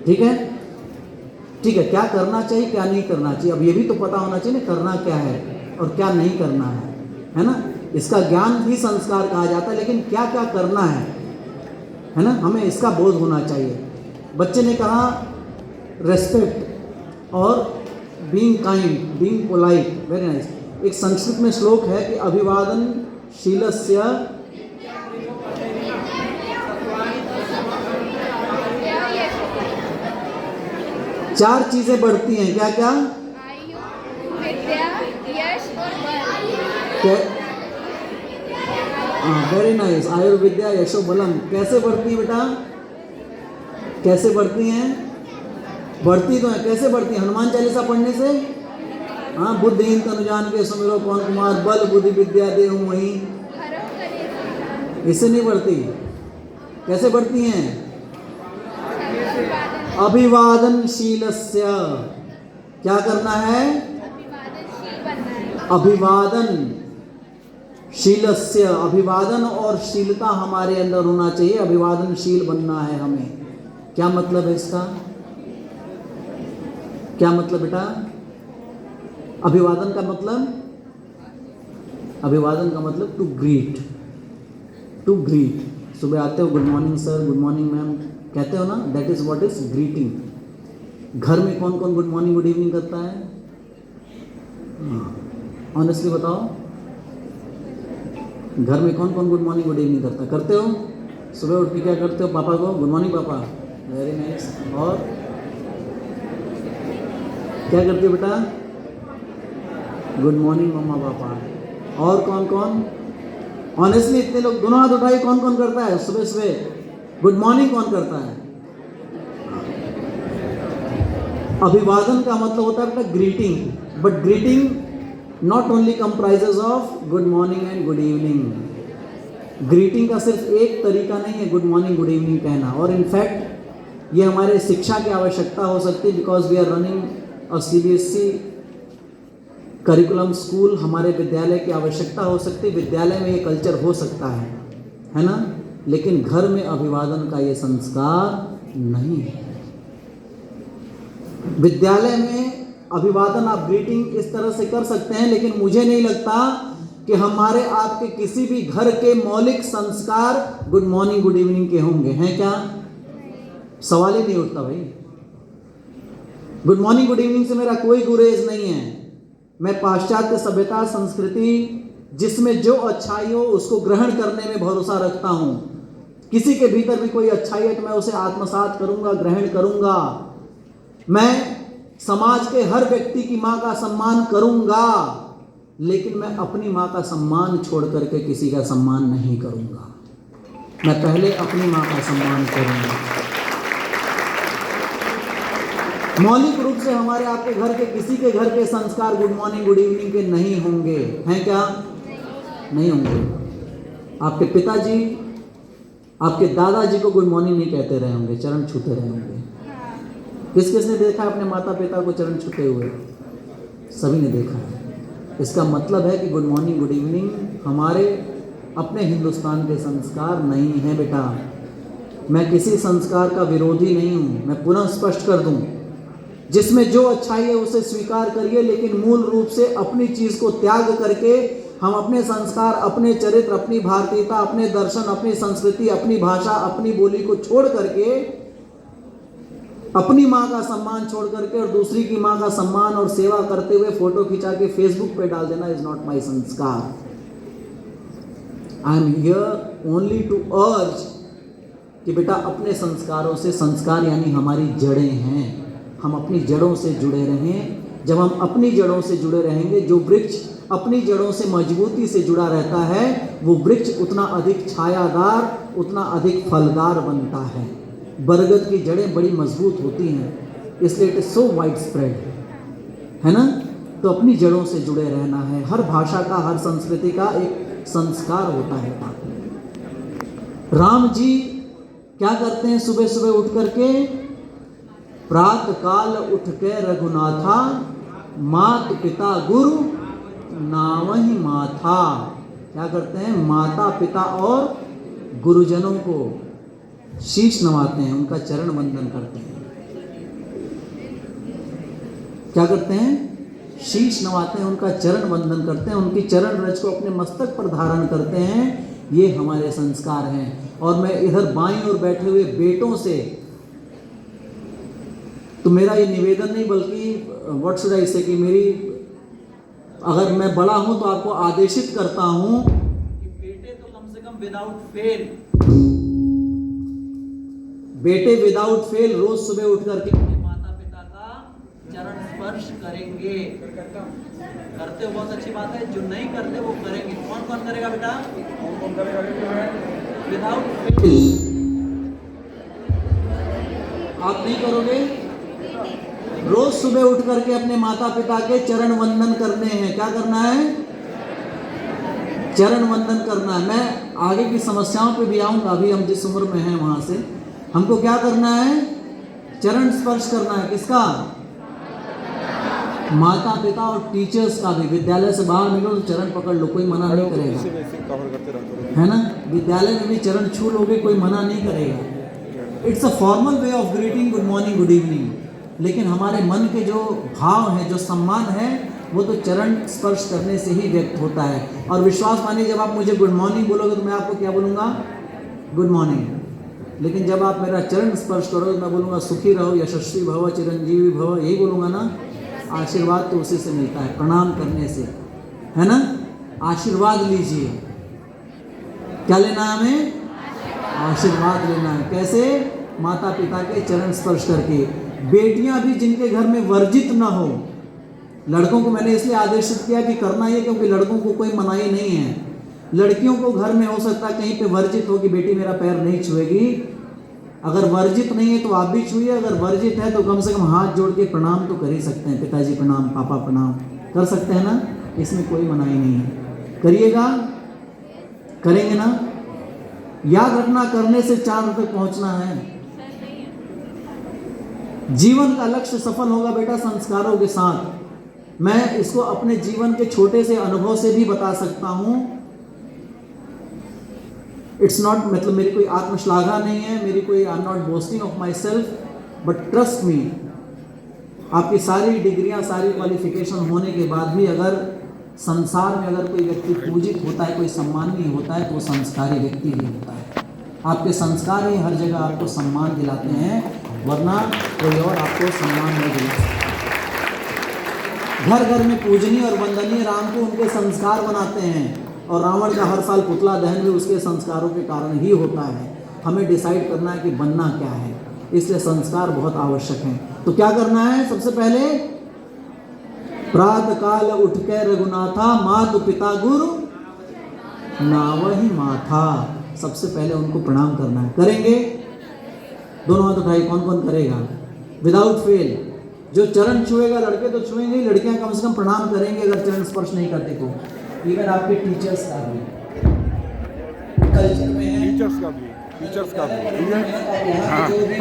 ठीक है, ठीक है। क्या करना चाहिए, क्या नहीं करना चाहिए, अब ये भी तो पता होना चाहिए ना, करना क्या है और क्या नहीं करना है ना। इसका ज्ञान भी संस्कार कहा जाता है, लेकिन क्या क्या करना है ना, हमें इसका बोध होना चाहिए। बच्चे ने कहा रेस्पेक्ट और being kind, being polite, very nice. एक संस्कृत में श्लोक है कि अभिवादन शीलस्य 4 चीजें बढ़ती हैं, क्या क्या? आयु, विद्या, यश और बल। Very nice. आयुर्विद्या यशो बलम कैसे बढ़ती है बेटा? कैसे बढ़ती हैं? बढ़ती तो है, कैसे बढ़ती है? हनुमान चालीसा पढ़ने से। हाँ, बुद्धिहीन तनु जान के सुमिरो पवन कुमार, बल बुद्धि विद्या देहु मोहि। इससे नहीं बढ़ती। कैसे बढ़ती हैं? अभिवादनशीलस्य। क्या करना है? अभिवादनशील बनना है। अभिवादनशीलस्य, अभिवादन और शीलता हमारे अंदर होना चाहिए। अभिवादनशील बनना है हमें। क्या मतलब है इसका? क्या मतलब बेटा? अभिवादन का मतलब, अभिवादन का मतलब टू ग्रीट। टू ग्रीट, सुबह आते हो good morning sir, good morning ma'am कहते हो ना, that is what is greeting. घर में कौन कौन गुड मॉर्निंग गुड इवनिंग करता है? ऑनेस्टली बताओ, घर में कौन कौन गुड मॉर्निंग गुड इवनिंग करता है? करते हो? सुबह उठ के क्या करते हो? पापा को गुड मॉर्निंग पापा, वेरी नाइस। और क्या करते हो बेटा? गुड मॉर्निंग मम्मा पापा। और कौन कौन? ऑनेस्टली इतने लोग, दोनों हाथ उठाइए, कौन कौन करता है सुबह सुबह गुड मॉर्निंग? कौन करता है? अभिवादन का मतलब होता है बेटा greeting, but greeting not only comprises of good morning and good evening. Greeting का सिर्फ एक तरीका नहीं है गुड मॉर्निंग गुड इवनिंग कहना, और इनफैक्ट ये हमारे शिक्षा की आवश्यकता हो सकती है, because we are running a CBSE curriculum school. हमारे विद्यालय की आवश्यकता हो सकती है, विद्यालय में ये कल्चर हो सकता है ना, लेकिन घर में अभिवादन का ये संस्कार नहीं है। विद्यालय में अभिवादन आप ग्रीटिंग इस तरह से कर सकते हैं, लेकिन मुझे नहीं लगता कि हमारे आपके किसी भी घर के मौलिक संस्कार गुड मॉर्निंग गुड इवनिंग के होंगे। हैं क्या? सवाल ही नहीं उठता भाई। गुड मॉर्निंग गुड इवनिंग से मेरा कोई गुरेज नहीं है। मैं पाश्चात्य सभ्यता संस्कृति जिसमें जो अच्छाई हो उसको ग्रहण करने में भरोसा रखता हूं। किसी के भीतर भी कोई अच्छाई है तो मैं उसे आत्मसात करूंगा, ग्रहण करूंगा। मैं समाज के हर व्यक्ति की मां का सम्मान करूंगा, लेकिन मैं अपनी मां का सम्मान छोड़ करके किसी का सम्मान नहीं करूंगा। मैं पहले अपनी मां का सम्मान करूंगा। मौलिक रूप से हमारे आपके घर के किसी के घर के संस्कार गुड मॉर्निंग गुड इवनिंग के नहीं होंगे। हैं क्या? नहीं होंगे। आपके पिताजी आपके दादाजी को गुड मॉर्निंग नहीं कहते रहे होंगे, चरण छूते रहे होंगे। किस किसने देखा अपने माता पिता को चरण छूते हुए? सभी ने देखा है। इसका मतलब है कि गुड मॉर्निंग गुड इवनिंग हमारे अपने हिंदुस्तान के संस्कार नहीं है बेटा। मैं किसी संस्कार का विरोधी नहीं हूँ, मैं पुनः स्पष्ट कर दूँ। जिसमें जो अच्छाई है उसे स्वीकार करिए, लेकिन मूल रूप से अपनी चीज़ को त्याग करके हम अपने संस्कार, अपने चरित्र, अपनी भारतीयता, अपने दर्शन, अपनी संस्कृति, अपनी भाषा, अपनी बोली को छोड़ करके, अपनी माँ का सम्मान छोड़ करके और दूसरी की माँ का सम्मान और सेवा करते हुए फोटो खिंचा के फेसबुक पे डाल देना is not my sanskar. I am here only to urge कि बेटा अपने संस्कारों से, संस्कार यानी हमारी जड़ें हैं, हम अपनी जड़ों से जुड़े रहें। जब हम अपनी जड़ों से जुड़े रहेंगे, जो वृक्ष अपनी जड़ों से मजबूती से जुड़ा रहता है वो वृक्ष उतना अधिक छायादार, उतना अधिक फलदार बनता है। बरगद की जड़ें बड़ी मजबूत होती हैं, इसलिए it is so wide spread, है ना। तो अपनी जड़ों से जुड़े रहना है। हर भाषा का, हर संस्कृति का एक संस्कार होता है। राम जी क्या करते हैं? सुबह सुबह उठ करके प्रातः काल उठ के रघुनाथा, मात पिता गुरु नावहि माथा। क्या करते हैं? माता पिता और गुरुजनों को शीश नवाते हैं, उनका चरण वंदन करते हैं। क्या करते हैं? शीश नवाते हैं, उनका चरण वंदन करते हैं, उनकी चरण रज को अपने मस्तक पर धारण करते हैं। ये हमारे संस्कार हैं। और मैं इधर बाईं ओर बैठे हुए बेटों से तो मेरा ये निवेदन नहीं, बल्कि व्हाट शुड आई से, कि मेरी, अगर मैं बड़ा हूं तो आपको आदेशित करता हूं कि बेटे तो कम से कम विदाउट फेल, बेटे विदाउट फेल रोज सुबह उठ करके अपने माता पिता का स्पर्श करेंगे। करते हो बहुत अच्छी बात है, जो नहीं करते वो करेंगे। कौन कौन करेगा बेटा? Without fail. आप नहीं करोगे? रोज सुबह उठ करके अपने माता पिता के चरण वंदन करने हैं। क्या करना है? चरण वंदन करना है। मैं आगे की समस्याओं पे भी आऊंगा, अभी हम जिस उम्र में हैं वहां से हमको क्या करना है? चरण स्पर्श करना है। किसका? माता पिता और टीचर्स का भी। विद्यालय से बाहर निकलो तो चरण पकड़ लो, कोई मना नहीं करेगा, है ना? विद्यालय में भी चरण छू लोगे, कोई मना नहीं करेगा। It's a formal way of greeting, good morning, good evening. लेकिन हमारे मन के जो भाव है, जो सम्मान है, वो तो चरण स्पर्श करने से ही व्यक्त होता है। और विश्वास मानिए, जब आप मुझे गुड मॉर्निंग बोलोगे तो मैं आपको क्या बोलूँगा? Good morning. लेकिन जब आप मेरा चरण स्पर्श करोगे तो मैं बोलूँगा सुखी रहो, यशस्वी भव, चिरंजीवी भव, यही बोलूँगा ना। आशीर्वाद तो उसी से मिलता है, प्रणाम करने से, है ना? आशीर्वाद लीजिए। क्या लेना है हमें? आशीर्वाद लेना है। कैसे? माता पिता के चरण स्पर्श करके। बेटियां भी जिनके घर में वर्जित ना हो, लड़कों को मैंने इसलिए आदेशित किया कि करना ये, क्योंकि लड़कों को कोई मनाही नहीं है। लड़कियों को घर में हो सकता है कहीं पे वर्जित हो कि बेटी मेरा पैर नहीं छुएगी। अगर वर्जित नहीं है तो आप भी छुइए, अगर वर्जित है तो कम से कम हाथ जोड़ के प्रणाम तो कर ही सकते हैं। पिताजी प्रणाम, पापा प्रणाम, कर सकते हैं ना? इसमें कोई मनाही नहीं है। करिएगा? करेंगे ना? याद रखना, करने से चांद तक पहुंचना है। जीवन का लक्ष्य सफल होगा बेटा संस्कारों के साथ। मैं इसको अपने जीवन के छोटे से अनुभव से भी बता सकता हूं। इट्स नॉट, मतलब मेरी कोई आत्मश्लाघा नहीं है, मेरी कोई, आई am not boasting of my self, but trust me, आपकी सारी डिग्रियां, सारी क्वालिफिकेशन होने के बाद भी अगर संसार में अगर कोई व्यक्ति पूजित होता है, कोई सम्मानीय होता है, तो वो संस्कारी व्यक्ति ही होता है। आपके संस्कार ही हर जगह आपको सम्मान दिलाते हैं, वरना कोई और आपको सम्मान नहीं दिला सकता। घर घर में पूजनीय और वंदनीय राम को उनके संस्कार बनाते हैं, और रावण का हर साल पुतला दहन भी उसके संस्कारों के कारण ही होता है। हमें डिसाइड करना है कि बनना क्या है, इसलिए संस्कार बहुत आवश्यक हैं। तो क्या करना है? सबसे पहले प्रातः काल उठ के रघुनाथा, मातु पिता गुरु नावहि माथा। सबसे पहले उनको प्रणाम करना है। करेंगे? दोनों हाथ उठाइए। कौन कौन करेगा? Without fail. जो चरण छुएगा, लड़के तो छुएंगे, लड़कियां कम से कम प्रणाम करेंगे अगर चरण स्पर्श नहीं करते तो। इवन आपके टीचर्स का भी कल्चर में है, टीचर्स का भी यहाँ जो भी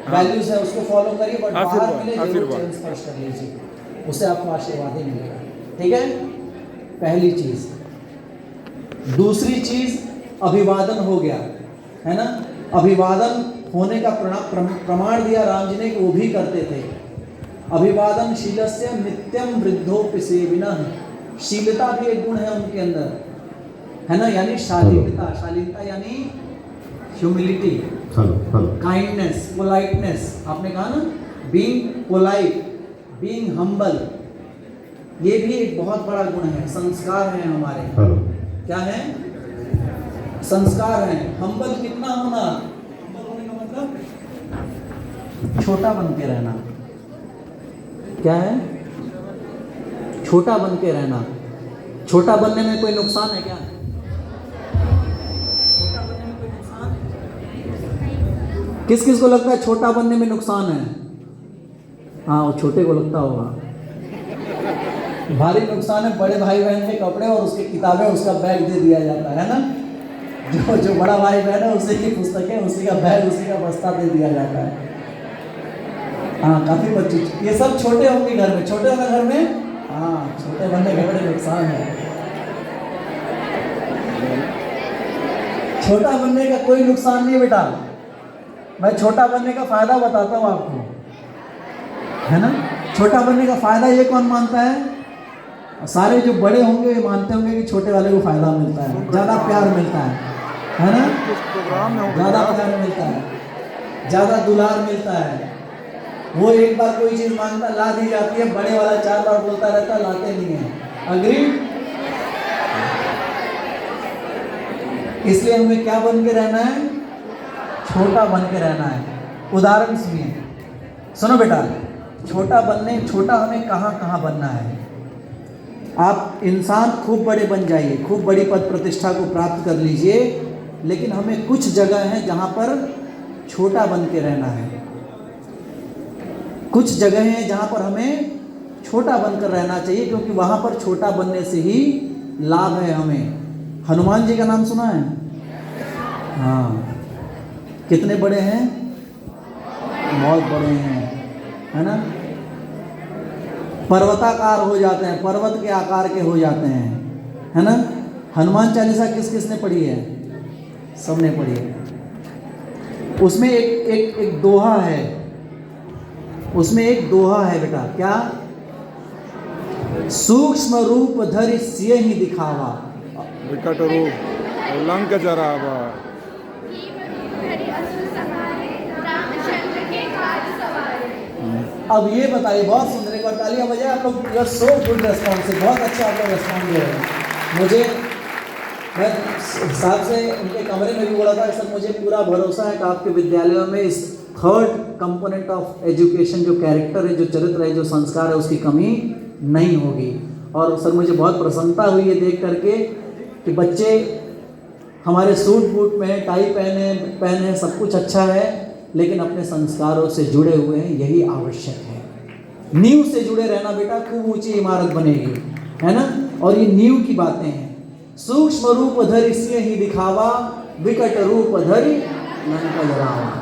वैल्यूज है उसको फॉलो करिए, बट बाहर मिले जरूर चरण स्पर्श कर लीजिए, उससे आपको आशीर्वाद ही मिलेगा। ठीक है? पहली चीज। दूसरी चीज, अभिवादन हो गया, है ना? अभिवादन होने का प्रमाण दिया राम जी ने कि वो भी करते थे। अभिवादन शीलस्य नित्यम वृद्धोपि सेविनः। शीलता भी एक गुण है उनके अंदर, है ना? यानी शालीनता। शालीनता यानी ह्यूमिलिटी, काइंडनेस, पोलाइटनेस। आपने कहा ना, बीइंग पोलाइट, बीइंग हम्बल, ये भी एक बहुत बड़ा गुण है। संस्कार है हमारे। क्या है? संस्कार है। हम्बल कितना होना? हम्बल होने का मतलब छोटा बन के रहना। क्या है? छोटा बन के रहना। छोटा बनने में कोई नुकसान है क्या? छोटा बनने में कोई नुकसान? किस किस को लगता है छोटा बनने में नुकसान है? हाँ, वो छोटे को लगता होगा। भारी नुकसान है बड़े भाई बहन के कपड़े और उसकी किताबें, उसका बैग दे दिया जाता है ना? जो बड़ा भाई बहन है उसी की पुस्तकें, उसी का बैग, उसी का बस्ता दे दिया जाता है। हाँ, काफी बच्चे, ये सब छोटे होंगे घर में। छोटे होंगे घर में, हाँ, छोटे बनने के बड़े नुकसान है। छोटा बनने का कोई नुकसान नहीं बेटा। मैं छोटा बनने का फायदा बताता हूँ आपको, है ना? छोटा बनने का फायदा ये कौन मानता है? सारे जो बड़े होंगे ये मानते होंगे कि छोटे वाले को फायदा मिलता है, ज्यादा प्यार मिलता है ना? ज्यादा प्यार मिलता है, ज्यादा दुलार मिलता है। वो एक बार कोई चीज मांगता, ला दी जाती है, बड़े वाला 4 बार बोलता रहता, लाते नहीं है। अग्री? इसलिए हमें क्या बन के रहना है? छोटा बन के रहना है। उदाहरण सुनिए, सुनो बेटा। छोटा हमें कहाँ कहाँ बनना है। आप इंसान खूब बड़े बन जाइए, खूब बड़ी पद प्रतिष्ठा को प्राप्त कर लीजिए, लेकिन हमें कुछ जगह है जहाँ पर छोटा बन के रहना है। कुछ जगह हैं जहाँ पर हमें छोटा बनकर रहना चाहिए, क्योंकि वहाँ पर छोटा बनने से ही लाभ है हमें। हनुमान जी का नाम सुना है? हाँ, कितने बड़े हैं? बहुत बड़े हैं, है ना। पर्वताकार हो जाते हैं, पर्वत के आकार के हो जाते हैं, है ना। हनुमान चालीसा किस किसने पढ़ी है? सबने पढ़ी है। उसमें एक दोहा है, उसमें एक दोहा है बेटा, क्या? सूक्ष्म रूप धरि सिय ही दिखावा, विकट रूप लंक जरावा। अब ये बताइए, बहुत सुंदर, एक बार तालियां बजाएं आप लोग। You are so good responsive, बहुत अच्छा आप लोग रेस्पॉन्ड दे रहे हैं। मुझे, मैं साहब से उनके कमरे में भी बोला था, सर मुझे पूरा भरोसा है कि आपके विद्यालयों में इस थर्ड कंपोनेंट ऑफ एजुकेशन, जो कैरेक्टर है, जो चरित्र है, जो संस्कार है, उसकी कमी नहीं होगी। और सर मुझे बहुत प्रसन्नता हुई है देख करके कि बच्चे हमारे सूट बूट में, टाई पहने सब कुछ अच्छा है, लेकिन अपने संस्कारों से जुड़े हुए हैं, यही आवश्यक है। नींव से जुड़े रहना बेटा, खूब ऊंची इमारत बनेगी, है ना। और ये नींव की बातें हैं। सूक्ष्म रूप धरि सिय ही दिखावा, विकट रूप धरि लंका जरावा।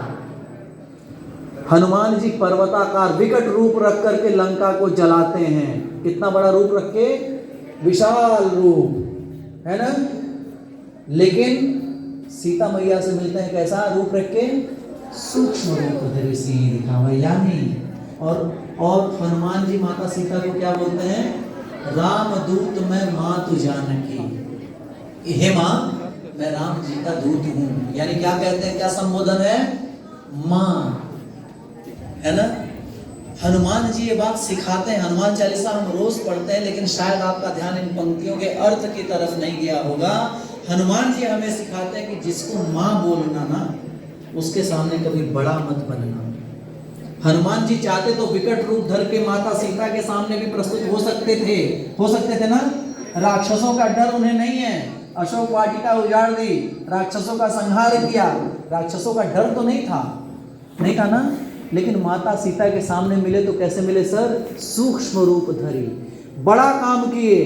हनुमान जी पर्वताकार विकट रूप रख करके लंका को जलाते हैं। कितना बड़ा रूप रख के? विशाल रूप, है ना। लेकिन सीता मैया से मिलते हैं कैसा रूप रख के? सूक्ष्म रूप धरि सिय ही दिखावा, यानी और हनुमान जी माता सीता को क्या बोलते हैं? राम दूत मैं मातु जानकी, हे माँ मैं राम जी का दूत हूँ। यानी क्या कहते हैं, क्या संबोधन है? माँ, है ना। हनुमान जी ये बात सिखाते हैं। हनुमान चालीसा हम रोज पढ़ते हैं, लेकिन शायद आपका ध्यान इन पंक्तियों के अर्थ की तरफ नहीं गया होगा। हनुमान जी हमें सिखाते हैं कि जिसको माँ बोलना ना, उसके सामने कभी बड़ा मत बनना। हनुमान जी चाहते तो विकट रूप धर के माता सीता के सामने भी प्रस्तुत हो सकते थे ना। राक्षसों का डर उन्हें नहीं है। अशोक वाटिका उजाड़ दी, राक्षसों का संहार किया, राक्षसों का डर तो नहीं था ना। लेकिन माता सीता के सामने मिले तो कैसे मिले सर? सूक्ष्म रूप धरी, बड़ा काम किए,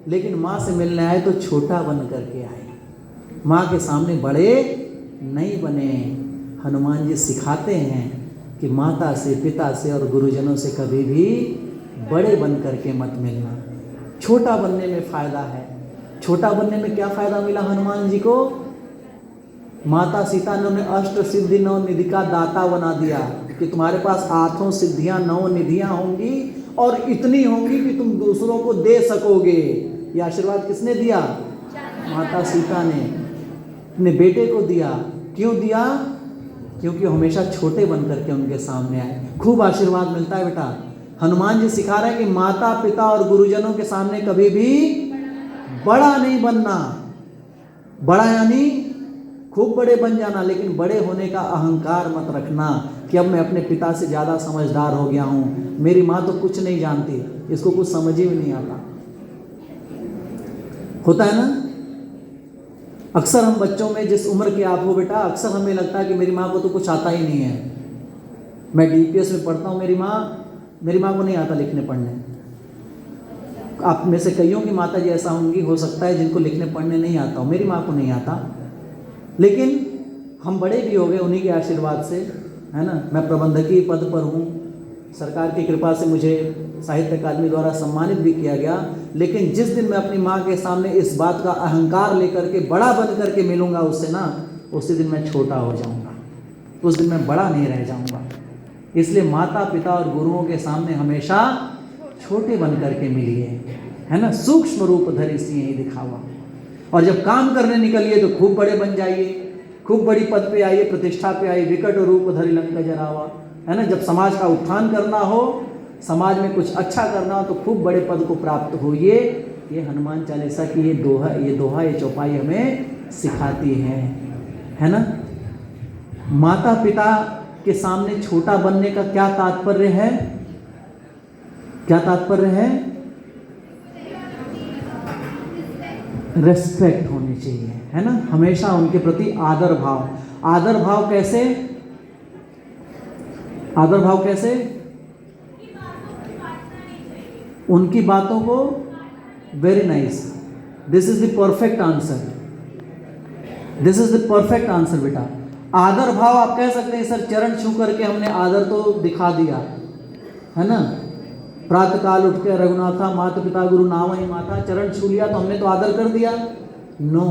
लेकिन माँ से मिलने आए तो छोटा बन करके आए, माँ के सामने बड़े नहीं बने। हनुमान जी सिखाते हैं कि माता से, पिता से और गुरुजनों से कभी भी बड़े बन करके मत मिलना। छोटा बनने में फायदा है। छोटा बनने में क्या फायदा मिला हनुमान जी को? माता सीता ने उन्हें अष्ट सिद्धि नौ निधि का दाता बना दिया कि तुम्हारे पास 8 सिद्धियां 9 निधियां होंगी और इतनी होंगी कि तुम दूसरों को दे सकोगे। ये आशीर्वाद किसने दिया? माता सीता ने अपने बेटे को दिया। क्यों दिया? क्योंकि हमेशा छोटे बन करके उनके सामने आए। खूब आशीर्वाद मिलता है बेटा। हनुमान जी सिखा रहे हैं कि माता पिता और गुरुजनों के सामने कभी भी बड़ा नहीं बनना। बड़ा यानी खूब बड़े बन जाना, लेकिन बड़े होने का अहंकार मत रखना कि अब मैं अपने पिता से ज़्यादा समझदार हो गया हूँ, मेरी माँ तो कुछ नहीं जानती, इसको कुछ समझ ही नहीं आता। होता है ना। अक्सर हम बच्चों में, जिस उम्र के आप हो बेटा, अक्सर हमें लगता है कि मेरी माँ को तो कुछ आता ही नहीं है। मैं डीपीएस में पढ़ता हूँ, मेरी माँ को नहीं आता लिखने पढ़ने। आप में से कईयों की माता जी ऐसा होंगी, हो सकता है जिनको लिखने पढ़ने नहीं आता हो। मेरी माँ को नहीं आता, लेकिन हम बड़े भी हो गए उन्हीं के आशीर्वाद से, है ना। मैं प्रबंधकीय पद पर हूँ, सरकार की कृपा से मुझे साहित्य अकादमी द्वारा सम्मानित भी किया गया। लेकिन जिस दिन मैं अपनी माँ के सामने इस बात का अहंकार लेकर के बड़ा बन करके मिलूंगा उससे ना, उसी दिन मैं छोटा हो जाऊंगा, उस दिन मैं बड़ा नहीं रह जाऊंगा। इसलिए माता पिता और गुरुओं के सामने हमेशा छोटे बन करके मिलिए, है ना। सूक्ष्म रूप धरि सिय ही दिखावा। और जब काम करने निकलिए तो खूब बड़े बन जाइए, खूब बड़ी पद पे आइए, प्रतिष्ठा पे आइए। विकट रूप धरि लंका जरावा, है ना। जब समाज का उत्थान करना हो, समाज में कुछ अच्छा करना हो, तो खूब बड़े पद को प्राप्त होइए। ये हनुमान चालीसा की ये दोहा ये चौपाई हमें सिखाती है ना। माता पिता के सामने छोटा बनने का क्या तात्पर्य है? क्या तात्पर्य है? रेस्पेक्ट होनी चाहिए, है ना, हमेशा उनके प्रति आदर भाव। आदर भाव कैसे? आदर भाव कैसे? उनकी बातों को, very nice, this is the perfect answer, this is the perfect answer बेटा। आदर भाव आप कह सकते हैं सर चरण छू करके हमने आदर तो दिखा दिया, है ना, प्रातः काल उठ के रघुनाथा माता पिता गुरु नावहि माता, चरण छू लिया तो हमने तो आदर कर दिया? नो,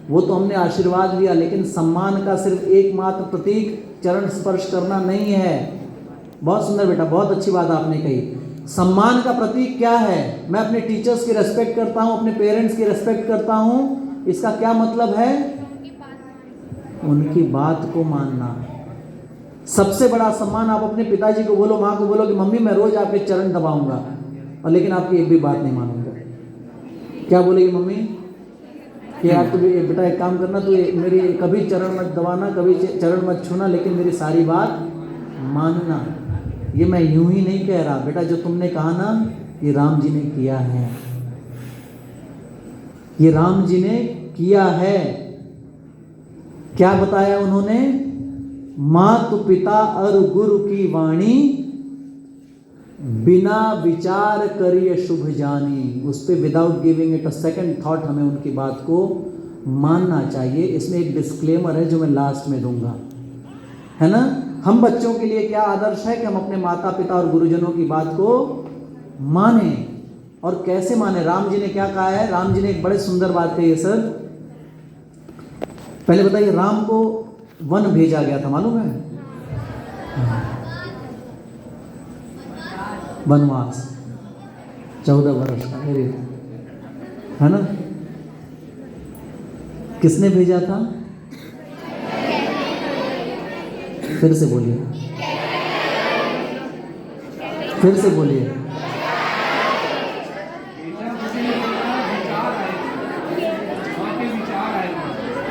वो तो हमने आशीर्वाद दिया, लेकिन सम्मान का सिर्फ एकमात्र प्रतीक चरण स्पर्श करना नहीं है। बहुत सुंदर बेटा, बहुत अच्छी बात आपने कही। सम्मान का प्रतीक क्या है? मैं अपने टीचर्स की रेस्पेक्ट करता हूँ, अपने पेरेंट्स की रेस्पेक्ट करता हूँ, इसका क्या मतलब है? उनकी बात को मानना। सबसे बड़ा सम्मान आप अपने पिताजी को बोलो, माँ को बोलो कि मम्मी मैं रोज आपके चरण दबाऊंगा, और लेकिन आपकी एक भी बात नहीं मानूंगा। क्या बोलेगी मम्मी कि यार तू बेटा एक काम करना, तू मेरी कभी चरण मत दबाना, कभी चरण मत छूना, लेकिन मेरी सारी बात मानना। ये मैं यूं ही नहीं कह रहा बेटा, जो तुमने कहा ना ये राम जी ने किया है, ये राम जी ने किया है। क्या बताया उन्होंने? मातु पिता और गुरु की वाणी बिना विचार करिए शुभ जानी। उस पर without giving it a second thought हमें उनकी बात को मानना चाहिए। इसमें एक डिस्क्लेमर है जो मैं लास्ट में दूंगा, है ना। हम बच्चों के लिए क्या आदर्श है कि हम अपने माता पिता और गुरुजनों की बात को माने, और कैसे माने? राम जी ने क्या कहा है? राम जी ने एक बड़े सुंदर बात कही है सर। पहले बताइए, राम को वन भेजा गया था, मालूम है? वनवास 14 वर्ष का, है ना। किसने भेजा था? फिर से बोलिए, फिर से बोलिए।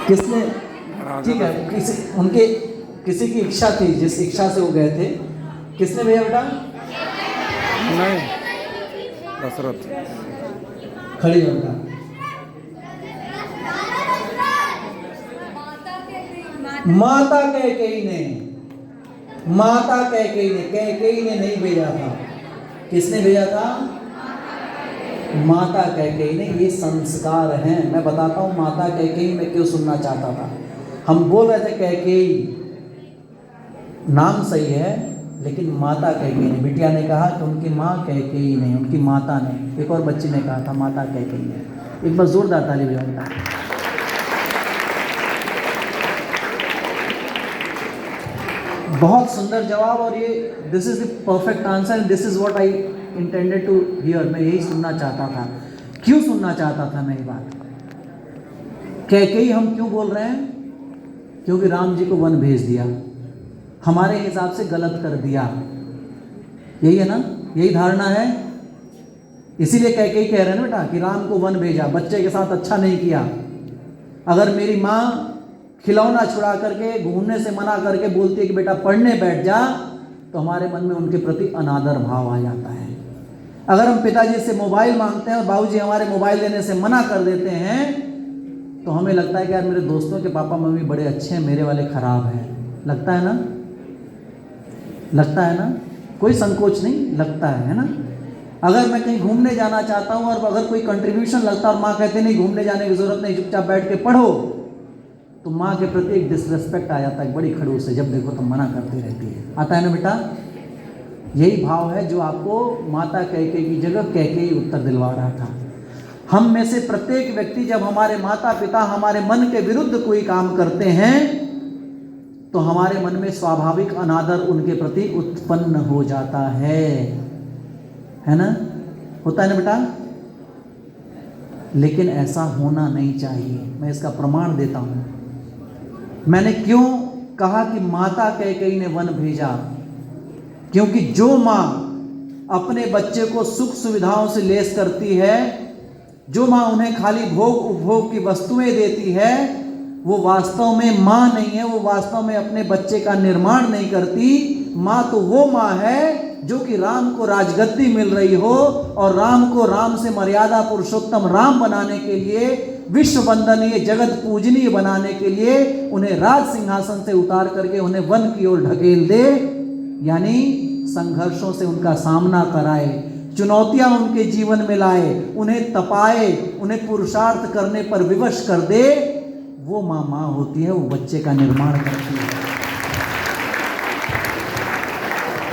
किसने? ठीक है, किसी की इच्छा थी, जिस इच्छा से वो गए थे। किसने भेजा बेटा? नहीं, दशरथ। खड़ी हो बेटा। माता कैकेयी ने, माता कैकेयी ने नहीं भेजा था। किसने भेजा था? माता कैकेयी ने। ये संस्कार हैं। मैं बताता हूँ माता कैकेयी में क्यों सुनना चाहता था। हम बोल रहे थे कैकेयी, नाम सही है, लेकिन माता कैकेयी ने। बिटिया ने कहा कि उनकी माँ कैकेयी नहीं, उनकी माता ने। एक और बच्ची ने कहा था माता कैकेयी ने। एक बार जोरदार ताली बजाओ। बहुत सुंदर जवाब, और ये this is the perfect answer, this is what I intended to hear. मैं यही सुनना चाहता था। क्यों सुनना चाहता था मैं ये बात? कैकेयी हम क्यों बोल रहे हैं? क्योंकि राम जी को वन भेज दिया, हमारे हिसाब से गलत कर दिया। यही है ना, यही धारणा है। इसीलिए कैकेयी कह रहे हैं ना बेटा कि राम को वन भेजा, बच्चे के साथ अच्छा नहीं किया। अगर मेरी माँ खिलौना छुड़ा करके, घूमने से मना करके बोलती है कि बेटा पढ़ने बैठ जा, तो हमारे मन में उनके प्रति अनादर भाव आ जाता है। अगर हम पिताजी से मोबाइल मांगते हैं और बाबूजी हमारे मोबाइल देने से मना कर देते हैं, तो हमें लगता है कि यार मेरे दोस्तों के पापा मम्मी बड़े अच्छे हैं, मेरे वाले खराब हैं। लगता है ना? लगता है ना? कोई संकोच नहीं, लगता है ना। अगर मैं कहीं घूमने जाना चाहता हूँ और अगर कोई कंट्रीब्यूशन लगता है और माँ कहते नहीं घूमने जाने की जरूरत नहीं, चुपचाप बैठ के पढ़ो, तो माँ के प्रति एक डिसरेस्पेक्ट आ जाता है, बड़ी खड़ूस है, जब देखो तो मना करती रहती है। आता है ना बेटा? यही भाव है जो आपको माता कैकेयी की जगह कैकेयी उत्तर दिलवा रहा था। हम में से प्रत्येक व्यक्ति जब हमारे माता पिता हमारे मन के विरुद्ध कोई काम करते हैं, तो हमारे मन में स्वाभाविक अनादर उनके प्रति उत्पन्न हो जाता है ना? होता है ना बेटा? लेकिन ऐसा होना नहीं चाहिए। मैं इसका प्रमाण देता हूं। मैंने क्यों कहा कि माता कैकेयी ने वन भेजा? क्योंकि जो माँ अपने बच्चे को सुख सुविधाओं से लेस करती है, जो माँ उन्हें खाली भोग उपभोग की वस्तुएं देती है, वो वास्तव में माँ नहीं है, वो वास्तव में अपने बच्चे का निर्माण नहीं करती। माँ तो वो माँ है जो कि राम को राजगद्दी मिल रही हो और राम को राम से मर्यादा पुरुषोत्तम राम बनाने के लिए, विश्व वंदनीय जगत पूजनीय बनाने के लिए उन्हें राज सिंहासन से उतार करके उन्हें वन की ओर ढकेल दे, यानी संघर्षों से उनका सामना कराए, चुनौतियां उनके जीवन में लाए, उन्हें तपाए, उन्हें पुरुषार्थ करने पर विवश कर दे, वो माँ होती है, वो बच्चे का निर्माण करती है।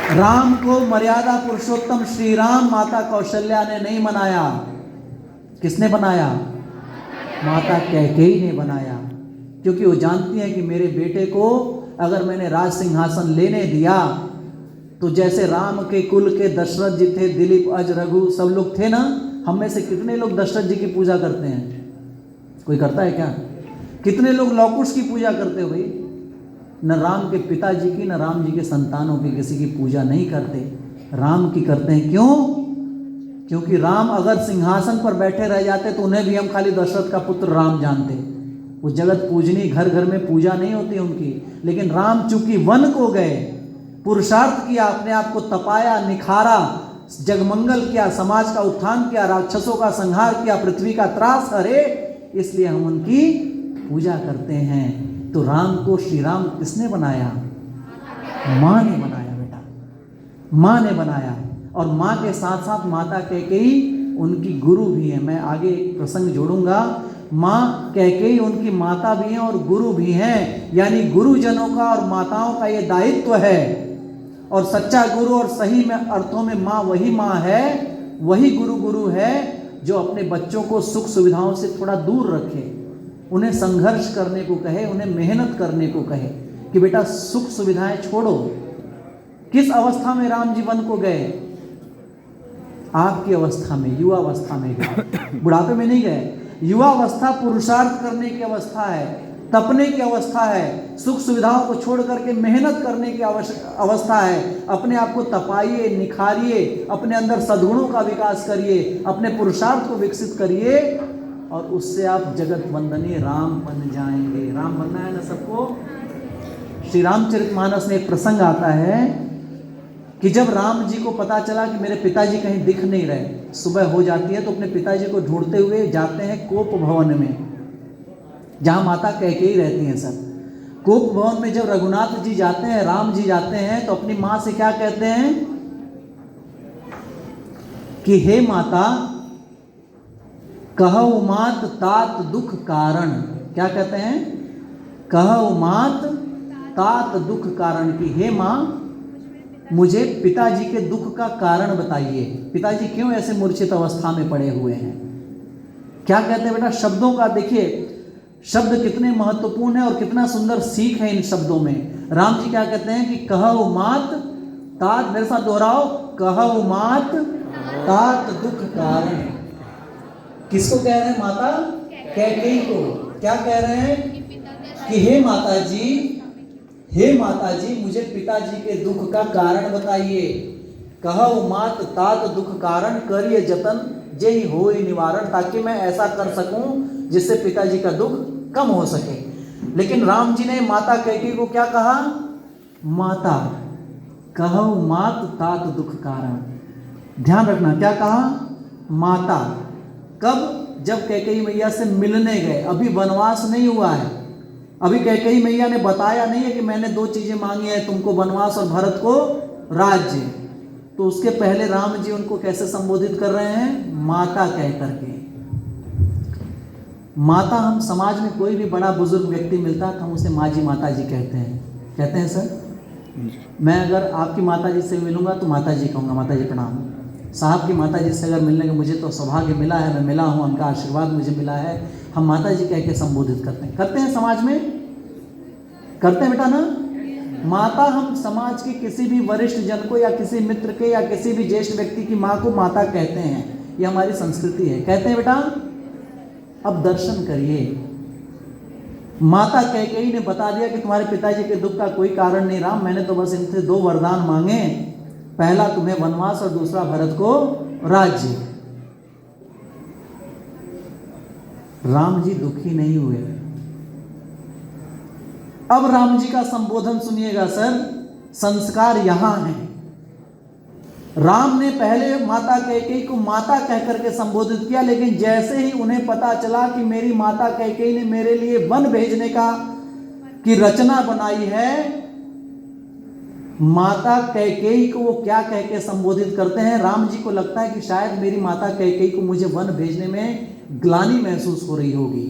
राम को मर्यादा पुरुषोत्तम श्री राम माता कौशल्या ने नहीं बनाया। किसने बनाया? माता कैकेयी ने बनाया, क्योंकि वो जानती है कि मेरे बेटे को अगर मैंने राज सिंहासन लेने दिया तो जैसे राम के कुल के दशरथ जी थे, दिलीप, अज, रघु सब लोग थे ना, हम में से कितने लोग दशरथ जी की पूजा करते हैं? कोई करता है क्या? कितने लोग लौकुश की पूजा करते हो भाई? न राम के पिताजी की, न राम जी के संतानों की किसी की पूजा नहीं करते, राम की करते हैं। क्यों? क्योंकि राम अगर सिंहासन पर बैठे रह जाते तो उन्हें भी हम खाली दशरथ का पुत्र राम जानते। वो जगत पूजनी, घर घर में पूजा नहीं होती उनकी। लेकिन राम चूंकि वन को गए, पुरुषार्थ किया, अपने आप को तपाया, निखारा, जगमंगल किया, समाज का उत्थान किया, राक्षसों का संहार किया, पृथ्वी का त्रास हरे, इसलिए हम उनकी पूजा करते हैं। तो राम को श्री राम किसने बनाया? माँ ने बनाया बेटा, माँ ने बनाया। और माँ के साथ साथ माता कैकेयी उनकी गुरु भी है। मैं आगे एक प्रसंग जोड़ूंगा। माँ कैकेयी उनकी माता भी हैं और गुरु भी हैं, यानी गुरुजनों का और माताओं का ये दायित्व है। और सच्चा गुरु और सही में अर्थों में माँ वही माँ है, वही गुरु है जो अपने बच्चों को सुख सुविधाओं से थोड़ा दूर रखे, उन्हें संघर्ष करने को कहे, उन्हें मेहनत करने को कहे कि बेटा सुख सुविधाएं छोड़ो। किस अवस्था में राम जी वन को गए? आपकी अवस्था में, युवा अवस्था में गए, बुढ़ापे में नहीं गए। युवा अवस्था पुरुषार्थ करने की अवस्था है, तपने की अवस्था है, सुख सुविधाओं को छोड़ करके मेहनत करने की अवस्था है। अपने आप को तपाइए, निखारिए, अपने अंदर सद्गुणों का विकास करिए, अपने पुरुषार्थ को विकसित करिए और उससे आप जगत वंदनीय राम बन जाएंगे। राम बनना है ना सबको। श्री रामचरितमानस में एक प्रसंग आता है कि जब राम जी को पता चला कि मेरे पिताजी कहीं दिख नहीं रहे, सुबह हो जाती है तो अपने पिताजी को ढूंढते हुए जाते हैं कोप भवन में, जहां माता कैकेयी रहती हैं। सब कोप भवन में जब रघुनाथ जी जाते हैं, राम जी जाते हैं, तो अपनी माँ से क्या कहते हैं कि हे माता, कहु मात तात दुख कारण। क्या कहते हैं? कहु मात तात दुख कारण, की हे माँ मुझे पिताजी के दुख का कारण बताइए। पिताजी क्यों ऐसे मूर्छित अवस्था में पड़े हुए हैं? क्या कहते हैं बेटा? शब्दों का देखिए, शब्द कितने महत्वपूर्ण है और कितना सुंदर सीख है इन शब्दों में। राम जी क्या कहते हैं कि कहु मात तात, मेरे साथ दोहराओ, कहु मात तात दुख कारण। किसको कह रहे हैं? माता कैकेयी को। क्या कह रहे हैं कि हे माता जी, हे माता जी मुझे पिताजी के दुख का कारण बताइए। कहु मात तात दुख कारण, करिए जतन जेहि होई निवारण, ताकि मैं ऐसा कर सकूं जिससे पिताजी का दुख कम हो सके। लेकिन राम जी ने माता कैकेयी को क्या कहा? माता, कहु मात तात दुख कारण। ध्यान रखना, क्या कहा? माता। कब? जब कैकेयी मैया से मिलने गए, अभी वनवास नहीं हुआ है। अभी कैकेयी मैया ने बताया नहीं है कि मैंने दो चीजें मांगी है, तुमको वनवास और भरत को राज्य। तो उसके पहले राम जी उनको कैसे संबोधित कर रहे हैं? माता कह करके। माता, हम समाज में कोई भी बड़ा बुजुर्ग व्यक्ति मिलता है तो हम उसे माँ जी, माता जी कहते हैं। कहते हैं सर? मैं अगर आपकी माता जी से मिलूंगा तो माता जी कहूँगा, माता जी प्रणाम। साहब की माता जी से अगर मिलने का मुझे तो सौभाग्य मिला है, मैं मिला हूँ, उनका आशीर्वाद मुझे मिला है, हम माता जी कह के संबोधित करते हैं समाज में। करते हैं बेटा ना? माता, हम समाज के किसी भी वरिष्ठ जन को या किसी मित्र के या किसी भी ज्येष्ठ व्यक्ति की माँ को माता कहते हैं। ये हमारी संस्कृति है। कहते हैं बेटा। अब दर्शन करिए, माता कैकेयी ने बता दिया कि तुम्हारे पिताजी के दुख का कोई कारण नहीं राम, मैंने तो बस इनसे दो वरदान मांगे, पहला तुम्हें वनवास और दूसरा भरत को राज्य। राम जी दुखी नहीं हुए। अब राम जी का संबोधन सुनिएगा सर, संस्कार यहां है। राम ने पहले माता कैकेयी को माता कह करके संबोधित किया, लेकिन जैसे ही उन्हें पता चला कि मेरी माता कैकेयी ने मेरे लिए वन भेजने की रचना बनाई है, माता कैकेयी को वो क्या कह के संबोधित करते हैं। राम जी को लगता है कि शायद मेरी माता कैकेयी को मुझे वन भेजने में ग्लानि महसूस हो रही होगी,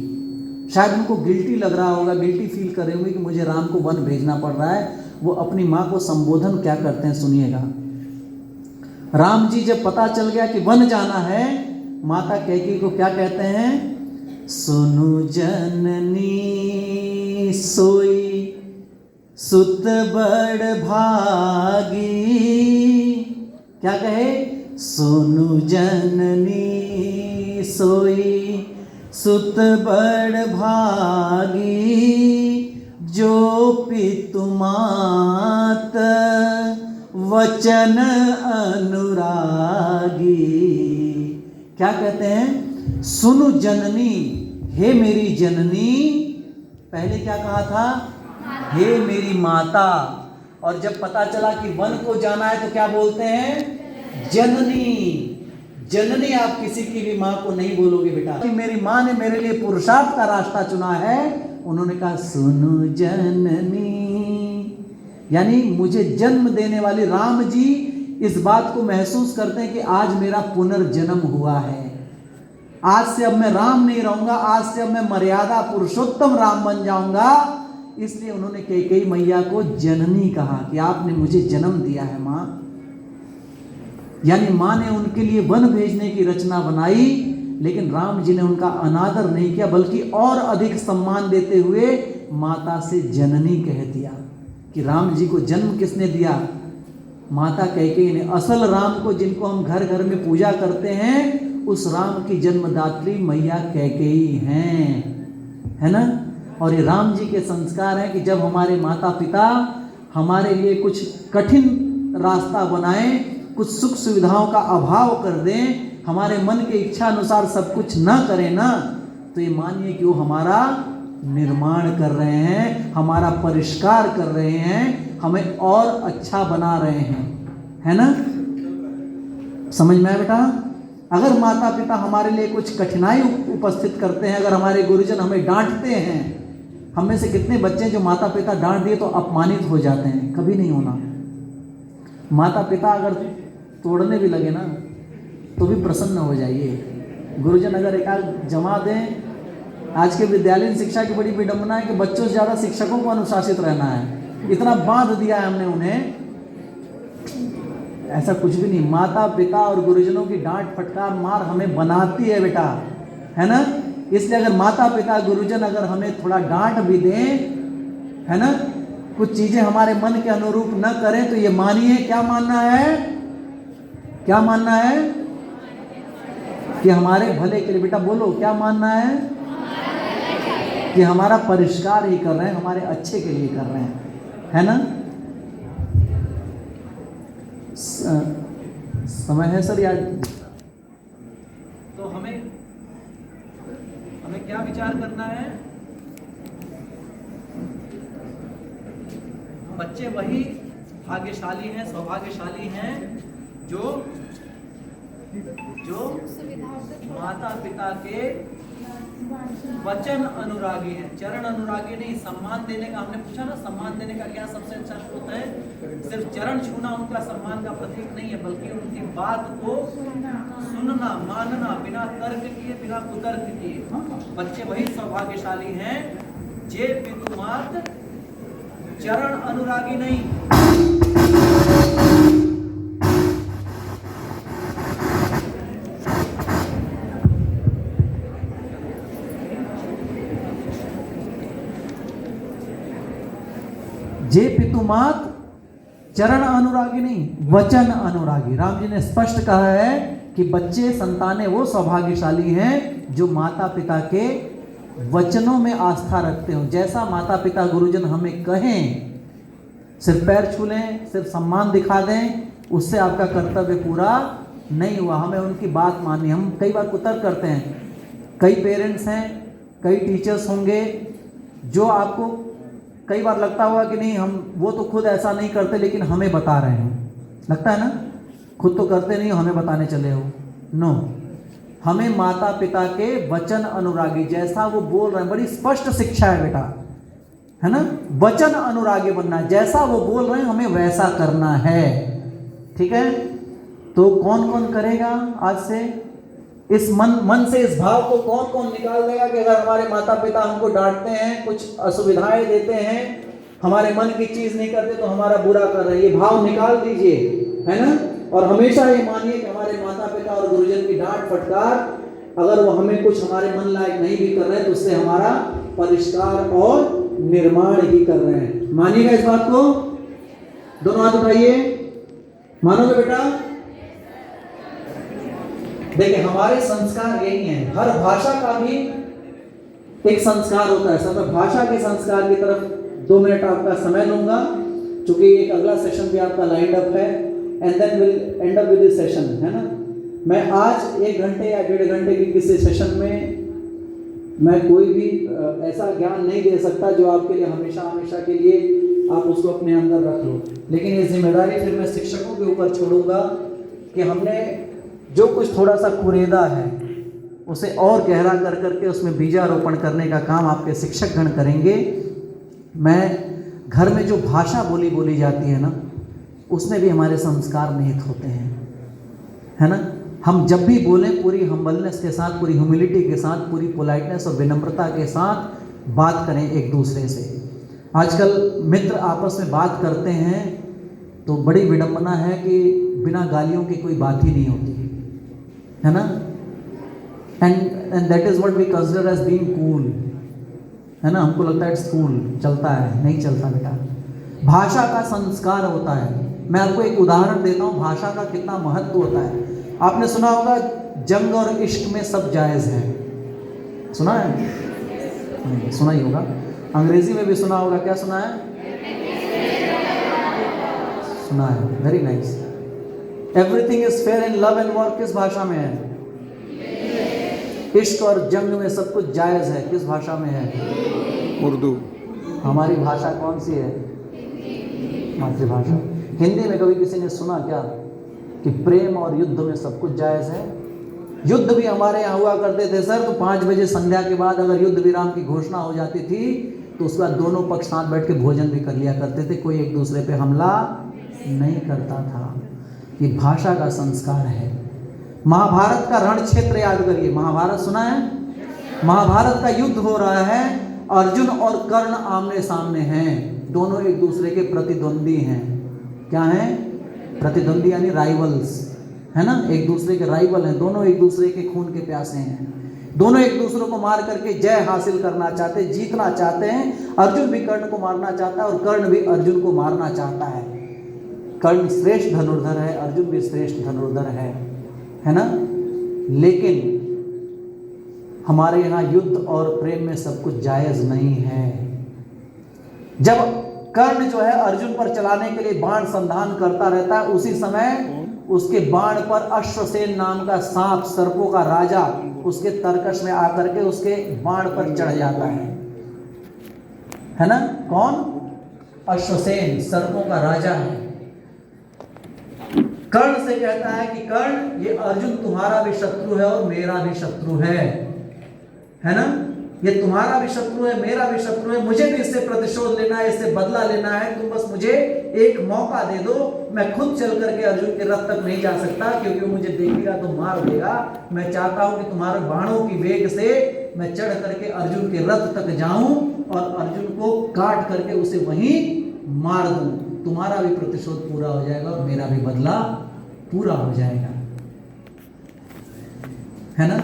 शायद उनको गिल्टी लग रहा होगा, गिल्टी फील कर रहे होंगे कि मुझे राम को वन भेजना पड़ रहा है। वो अपनी माँ को संबोधन क्या करते हैं सुनिएगा। राम जी जब पता चल गया कि वन जाना है, माता कैकेयी को क्या कहते हैं, सुनु जननी सोई सुत बड़ भागी। क्या कहे, सुनु जननी सोई सुत बड़ भागी, जो पितु मात वचन अनुरागी। क्या कहते हैं, सुनु जननी, हे मेरी जननी। पहले क्या कहा था, हे मेरी माता। और जब पता चला कि वन को जाना है तो क्या बोलते हैं, जननी। जननी आप किसी की भी माँ को नहीं बोलोगे बेटा, कि मेरी माँ ने मेरे लिए पुरुषार्थ का रास्ता चुना है। उन्होंने कहा सुनु जननी, यानी मुझे जन्म देने वाली राम जी इस बात को महसूस करते हैं कि आज मेरा पुनर्जन्म हुआ है। आज से अब मैं राम नहीं रहूंगा, आज से अब मैं मर्यादा पुरुषोत्तम राम बन जाऊंगा। इसलिए उन्होंने कैकेयी मैया को जननी कहा कि आपने मुझे जन्म दिया है माँ। यानी माँ ने उनके लिए वन भेजने की रचना बनाई, लेकिन राम जी ने उनका अनादर नहीं किया, बल्कि और अधिक सम्मान देते हुए माता से जननी कह दिया। कि राम जी को जन्म किसने दिया, माता कैकेयी ने। असल राम को जिनको हम घर घर में पूजा करते हैं, उस राम की जन्मदात्री मैया कैकेयी हैं, है ना। और ये राम जी के संस्कार हैं कि जब हमारे माता पिता हमारे लिए कुछ कठिन रास्ता बनाएं, कुछ सुख सुविधाओं का अभाव कर दें, हमारे मन के इच्छा अनुसार सब कुछ ना करें ना, तो ये मानिए कि वो हमारा निर्माण कर रहे हैं, हमारा परिष्कार कर रहे हैं, हमें और अच्छा बना रहे हैं, है ना। समझ में आया बेटा। अगर माता पिता हमारे लिए कुछ कठिनाई उपस्थित करते हैं, अगर हमारे गुरुजन हमें डांटते हैं, हम में से कितने बच्चे जो माता पिता डांट दिए तो अपमानित हो जाते हैं, कभी नहीं होना। माता पिता अगर तोड़ने भी लगे ना तो भी प्रसन्न हो जाइए। गुरुजन अगर एकाध जमा दें, आज के विद्यालयीन शिक्षा की बड़ी विडंबना है कि बच्चों से ज़्यादा शिक्षकों को अनुशासित रहना है, इतना बांध दिया है हमने उन्हें। ऐसा कुछ भी नहीं, माता पिता और गुरुजनों की डांट फटकार मार हमें बनाती है बेटा, है ना। इसलिए अगर माता पिता गुरुजन अगर हमें थोड़ा डांट भी दें, है ना, कुछ चीज़ें हमारे मन के अनुरूप न करें, तो ये मानिए, क्या मानना है, क्या मानना है, कि हमारे भले के लिए। बेटा बोलो, क्या मानना है, कि हमारा परिष्कार ही कर रहे हैं, हमारे अच्छे के लिए कर रहे हैं, है ना। समय है सर यार। तो हमें क्या विचार करना है, बच्चे वही भाग्यशाली हैं, सौभाग्यशाली हैं जो माता पिता के वचन अनुरागी है, चरण अनुरागी नहीं। सम्मान देने का हमने पूछा ना, सम्मान देने का क्या सबसे अच्छा होता है, सिर्फ चरण छूना उनका सम्मान का प्रतीक नहीं है, बल्कि उनकी बात को सुनना, मानना, बिना तर्क किए, बिना कुतर्क किए। बच्चे वही सौभाग्यशाली हैं जे पितुमात चरण अनुरागी नहीं। जे पितुमात चरण अनुरागी नहीं, वचन अनुरागी। राम जी ने स्पष्ट कहा है कि बच्चे संतानें वो सौभाग्यशाली हैं जो माता पिता के वचनों में आस्था रखते हो। जैसा माता पिता गुरुजन हमें कहें, सिर्फ पैर छू लें, सिर्फ सम्मान दिखा दें, उससे आपका कर्तव्य पूरा नहीं हुआ। हमें उनकी बात माननी। हम कई बार कुतर्क करते हैं, कई पेरेंट्स हैं, कई टीचर्स होंगे जो आपको कई बार लगता होगा कि नहीं, हम वो तो खुद ऐसा नहीं करते लेकिन हमें बता रहे हैं, लगता है ना। खुद तो करते नहीं हो, हमें बताने चले हो। नो, हमें माता पिता के वचन अनुरागी, जैसा वो बोल रहे हैं, बड़ी स्पष्ट शिक्षा है बेटा, है ना। वचन अनुरागी बनना है, जैसा वो बोल रहे हैं हमें वैसा करना है, ठीक है। तो कौन कौन करेगा आज से? इस मन से इस भाव को कौन कौन निकाल देगा कि अगर हमारे माता पिता हमको डांटते हैं, कुछ असुविधाएं देते हैं, हमारे मन की चीज नहीं करते तो हमारा बुरा कर रहे हैं, ये भाव निकाल दीजिए, है ना। और हमेशा ये मानिए कि हमारे माता पिता और गुरुजन की डांट फटकार, अगर वो हमें कुछ हमारे मन लायक नहीं भी कर रहे हैं तो उससे हमारा परिष्कार और निर्माण ही कर रहे हैं। मानिएगा इस बात को? दोनों हाथ उठाइए, मानोगे बेटा? देखिए हमारे संस्कार यही हैं, हर भाषा का भी एक संस्कार होता है। सब भाषा के संस्कार की तरफ 2 मिनट आपका समय लूंगा, क्योंकि एक अगला सेशन भी आपका लाइंड अप है, and then will end up with this session, है ना। मैं आज 1 घंटे या 1.5 घंटे की किसी सेशन में मैं कोई भी ऐसा ज्ञान नहीं दे सकता जो आपके लिए हमेशा हमेशा के लिए आप उसको अपने अंदर रख लो। लेकिन ये जिम्मेदारी फिर मैं शिक्षकों के ऊपर छोड़ूंगा कि हमने जो कुछ थोड़ा सा कुरेदा है उसे और गहरा कर करके उसमें बीजारोपण करने का काम आपके शिक्षक गण करेंगे। मैं घर में जो भाषा बोली जाती है ना, उसमें भी हमारे संस्कार निहित होते हैं, है ना। हम जब भी बोलें पूरी हम्बलनेस के साथ, पूरी ह्यूमिलिटी के साथ, पूरी पोलाइटनेस और विनम्रता के साथ बात करें एक दूसरे से। आजकल मित्र आपस में बात करते हैं तो बड़ी विडंबना है कि बिना गालियों की कोई बात ही नहीं होती, है ना। And that is what we consider as being cool, है ना। हमको लगता है इट्स कूल, चलता है, नहीं चलता बेटा। भाषा का संस्कार होता है। मैं आपको एक उदाहरण देता हूँ भाषा का कितना महत्व होता है। आपने सुना होगा जंग और इश्क में सब जायज़ है, सुना है? नहीं, सुना ही होगा। अंग्रेजी में भी सुना होगा, क्या सुना है? सुना है, very nice. Everything is fair in love and war किस भाषा में है? इश्क और जंग में सब कुछ जायज़ है किस भाषा में है? उर्दू। हमारी भाषा कौन सी है? मातृभाषा। हिंदी में कभी किसी ने सुना क्या कि प्रेम और युद्ध में सब कुछ जायज़ है? युद्ध भी हमारे यहाँ हुआ करते थे सर, तो 5 बजे संध्या के बाद अगर युद्ध विराम की घोषणा हो जाती थी तो उसके बाद दोनों पक्ष साथ बैठ के भोजन भी कर लिया करते थे, कोई एक दूसरे पे हमला नहीं करता था। ये भाषा का संस्कार है। महाभारत का रण क्षेत्र याद करिए, महाभारत सुना है? महाभारत का युद्ध हो रहा है, अर्जुन और कर्ण आमने सामने हैं, दोनों एक दूसरे के प्रतिद्वंदी हैं। क्या हैं? प्रतिद्वंदी यानी राइवल्स, है ना। एक दूसरे के राइवल हैं, दोनों एक दूसरे के खून के प्यासे हैं, दोनों एक दूसरे को मार करके जय हासिल करना चाहते, जीतना चाहते हैं। अर्जुन भी कर्ण को मारना चाहता है और कर्ण भी अर्जुन को मारना चाहता है। कर्ण श्रेष्ठ धनुर्धर है, अर्जुन भी श्रेष्ठ धनुर्धर है ना। लेकिन हमारे यहाँ युद्ध और प्रेम में सब कुछ जायज़ नहीं है। जब कर्ण जो है अर्जुन पर चलाने के लिए बाण संधान करता रहता है, उसी समय उसके बाण पर अश्वसेन नाम का सांप, सर्पों का राजा, उसके तरकश में आकर के उसके बाण पर चढ़ जाता है ना। कौन? अश्वसेन, सर्पों का राजा है। कर्ण से कहता है कि कर्ण, ये अर्जुन तुम्हारा भी शत्रु है और मेरा भी शत्रु है ना। ये तुम्हारा भी शत्रु है, मेरा भी शत्रु है, मुझे भी इससे प्रतिशोध लेना है, इससे बदला लेना है। तुम बस मुझे एक मौका दे दो। मैं खुद चल करके अर्जुन के रथ तक नहीं जा सकता क्योंकि वो मुझे देखेगा तो मार देगा। मैं चाहता हूं कि तुम्हारे बाणों की वेग से मैं चढ़ करके अर्जुन के रथ तक जाऊं और अर्जुन को काट करके उसे वहीं मार दूं। तुम्हारा भी प्रतिशोध पूरा हो जाएगा और मेरा भी बदला पूरा हो जाएगा, है ना।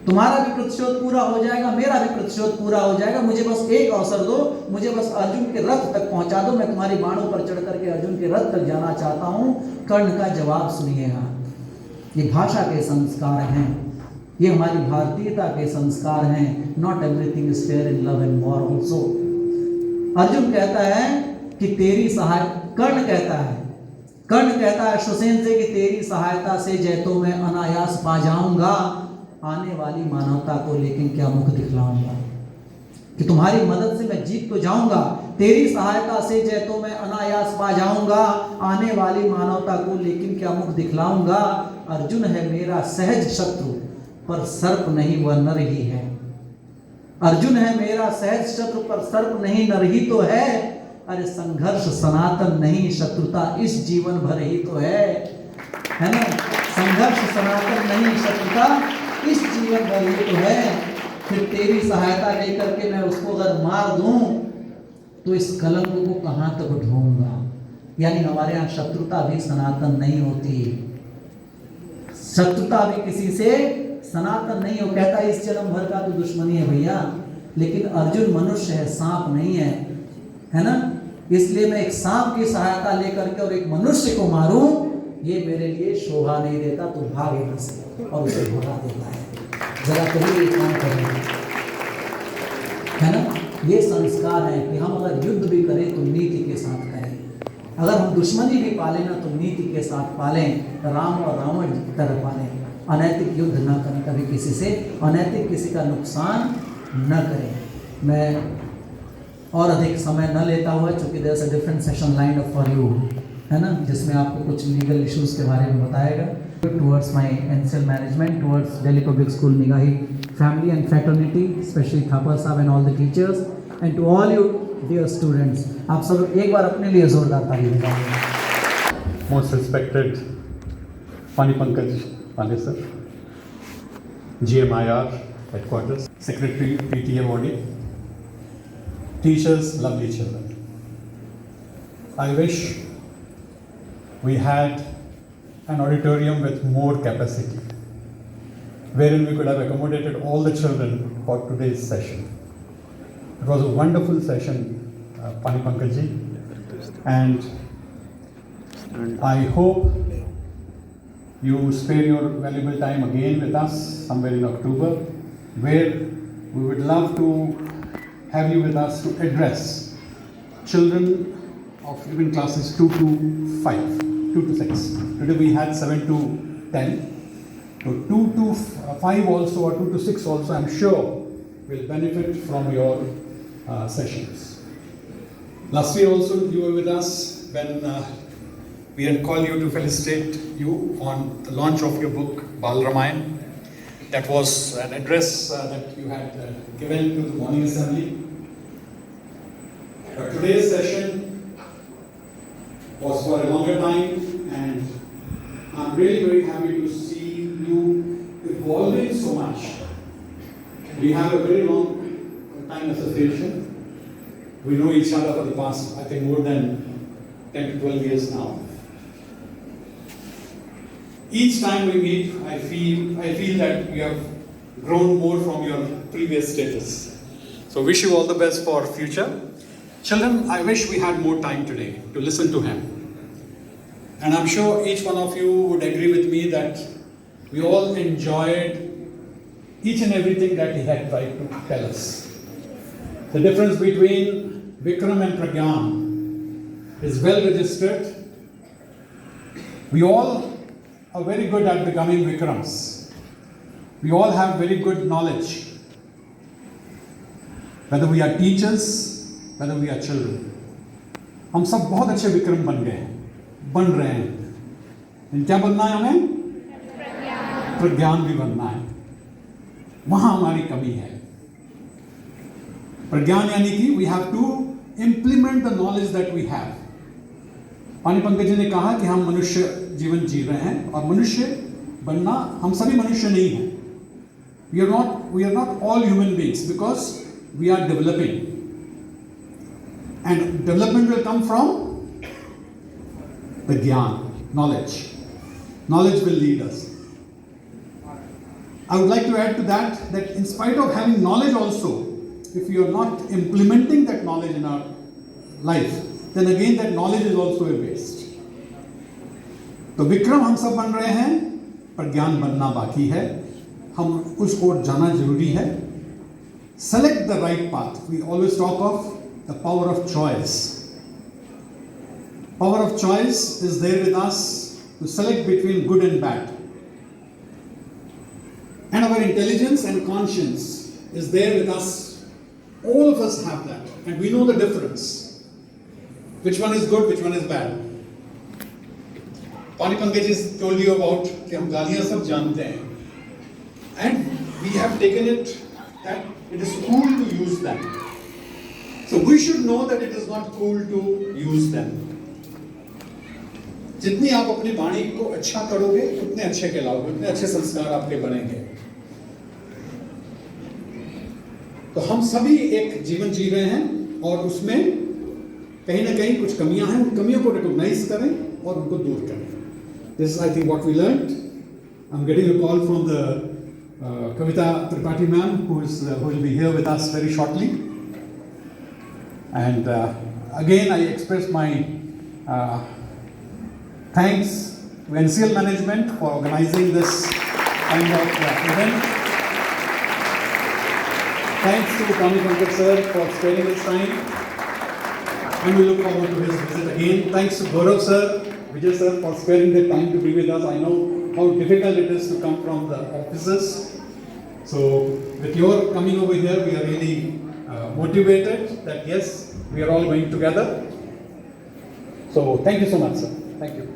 तुम्हारा भी प्रतिशोध पूरा हो जाएगा, मेरा भी प्रतिशोध पूरा हो जाएगा। मुझे बस एक अवसर दो, मुझे बस अर्जुन के रथ तक पहुंचा दो, मैं तुम्हारी बाणों पर चढ़ करके अर्जुन के रथ तक जाना चाहता हूं। कर्ण का जवाब सुनिएगा। ये भाषा के संस्कार हैं, ये हमारी भारतीयता के संस्कार हैं। Not everything is fair in love and war also. Arjun कहता है कि तेरी सहायता, कर्ण कहता है अश्वसेन से कि तेरी सहायता से जैतो मैं अनायास पा जाऊंगा आने वाली मानवता को, लेकिन क्या मुख दिखलाऊंगा। कि तुम्हारी मदद से मैं जीत तो जाऊंगा तेरी सहायता से जय तो मैं अनायास पा जाऊंगा, आने वाली मानवता को लेकिन क्या मुख दिखलाऊंगा। अर्जुन है मेरा सहज शत्रु, पर सर्प नहीं वह नर ही है। अर्जुन है मेरा सहज शत्रु, पर सर्प नहीं नर ही तो है। अरे संघर्ष सनातन नहीं, शत्रुता इस जीवन भर ही तो है ना। संघर्ष सनातन नहीं, शत्रुता इस जीवन भर ही तो है। फिर तेरी सहायता लेकर के मैं उसको अगर मार दूं तो इस कलंक को कहां तक ढूंढूंगा। यानी हमारे यहाँ शत्रुता भी सनातन नहीं होती, शत्रुता भी किसी से सनातन नहीं हो। कहता है इस जन्म भर का तो दुश्मनी है भैया, लेकिन अर्जुन मनुष्य है, सांप नहीं है ना। इसलिए मैं एक सांप की सहायता लेकर के और एक मनुष्य को मारूं, ये मेरे लिए शोभा नहीं देता। तो भाग यहाँ से और उसे भगा देता है। जरा कभी एक काम करें, है ना। ये संस्कार है कि हम अगर युद्ध भी करें तो नीति के साथ करें, अगर हम दुश्मनी भी पालें ना तो नीति के साथ पालें, राम और रावण की तरह पालें। अनैतिक युद्ध न करें कभी किसी से, अनैतिक किसी का नुकसान न करें। मैं और अधिक समय न लेता हुआ, चूँकि there is a different session line up for you, है ना, जिसमें आपको कुछ लीगल इश्यूज के बारे में बताएगा। Towards my NCL management, towards Delhi public school Nigahi family and fraternity, especially Thapar साहब and all the teachers, and to all you dear students. आप सब एक बार अपने लिए जोरदार ताली बजाइए। Most respected Pani Pankaj Pandey sir, GMIR headquarters, Secretary PTA body, teachers, lovely children. I wish we had an auditorium with more capacity, wherein we could have accommodated all the children for today's session. It was a wonderful session, Pani Pankaj ji, and I hope you spare your valuable time again with us somewhere in October, where we would love to have you with us to address children of even classes 2 to 5, 2 to 6. Today we had 7 to 10. So 2 to 5 also, or 2 to 6 also, I'm sure will benefit from your sessions. Last year also you were with us when we had called you to felicitate you on the launch of your book, Bal Ramayan. That was an address that you had given to the morning assembly. But today's session was for a longer time, and I'm really very happy to see you evolving so much. We have a very long time association. We know each other for the past, I think, more than 10 to 12 years now. Each time we meet, I feel that you have grown more from your previous status. So wish you all the best for future. Children, I wish we had more time today to listen to him. And I'm sure each one of you would agree with me that we all enjoyed each and everything that he had tried to tell us. The difference between Vikram and Pragyan is well registered. We all are very good at becoming Vikrams. We all have very good knowledge, whether we are teachers, whether we are children. हम सब बहुत अच्छे विक्रम बन गए हैं, बन रहे हैं। लेकिन क्या बनना है हमें? प्रज्ञान भी बनना है। वहां हमारी कमी है। प्रज्ञान यानी कि we have to implement the knowledge that we have. पानी पंकज जी ने कहा कि हम मनुष्य जीवन जी रहे हैं, और मनुष्य बनना, हम सभी मनुष्य नहीं हैं. We are not all human beings, because we are developing, and development will come from the Gyan, knowledge. Knowledge will lead us. I would like to add to that in spite of having knowledge also, if we are not implementing that knowledge in our life, then again that knowledge is also a waste. तो विक्रम हम सब बन रहे हैं, पर ज्ञान बनना बाकी है. हम उस ओर जाना जरूरी है. Select the right path. We always talk of the power of choice. Power of choice is there with us to select between good and bad. And our intelligence and conscience is there with us. All of us have that, and we know the difference. which one is good, which one is bad. Pani Pankaj has told you about कि हम गालियाँ सब जानते हैं, and we have taken it that it is cool to use them. So we should know that it is not cool to use them. जितनी आप अपनी वाणी को अच्छा करोगे, उतने अच्छे कहलाओगे, उतने अच्छे संस्कार आपके बनेंगे. तो हम सभी एक जीवन जी रहे हैं और उसमें कहीं ना कहीं कुछ कमियां हैं. उन कमियों को रिकॉग्नाइज करें और उनको दूर करें. This is, I think, what we learned. I'm getting a call from the Kavita Tripathi ma'am, who will be here with us very shortly. And again, I express my thanks to NCL management for organizing this kind of event. Thanks to Pani Pankaj sir for sparing his time. And we look forward to his visit again. Thanks to Gaurav sir, Vijay sir for sparing their time to be with us. I know how difficult it is to come from the offices. So with your coming over here, we are really motivated that yes, we are all going together. So thank you so much, sir. Thank you.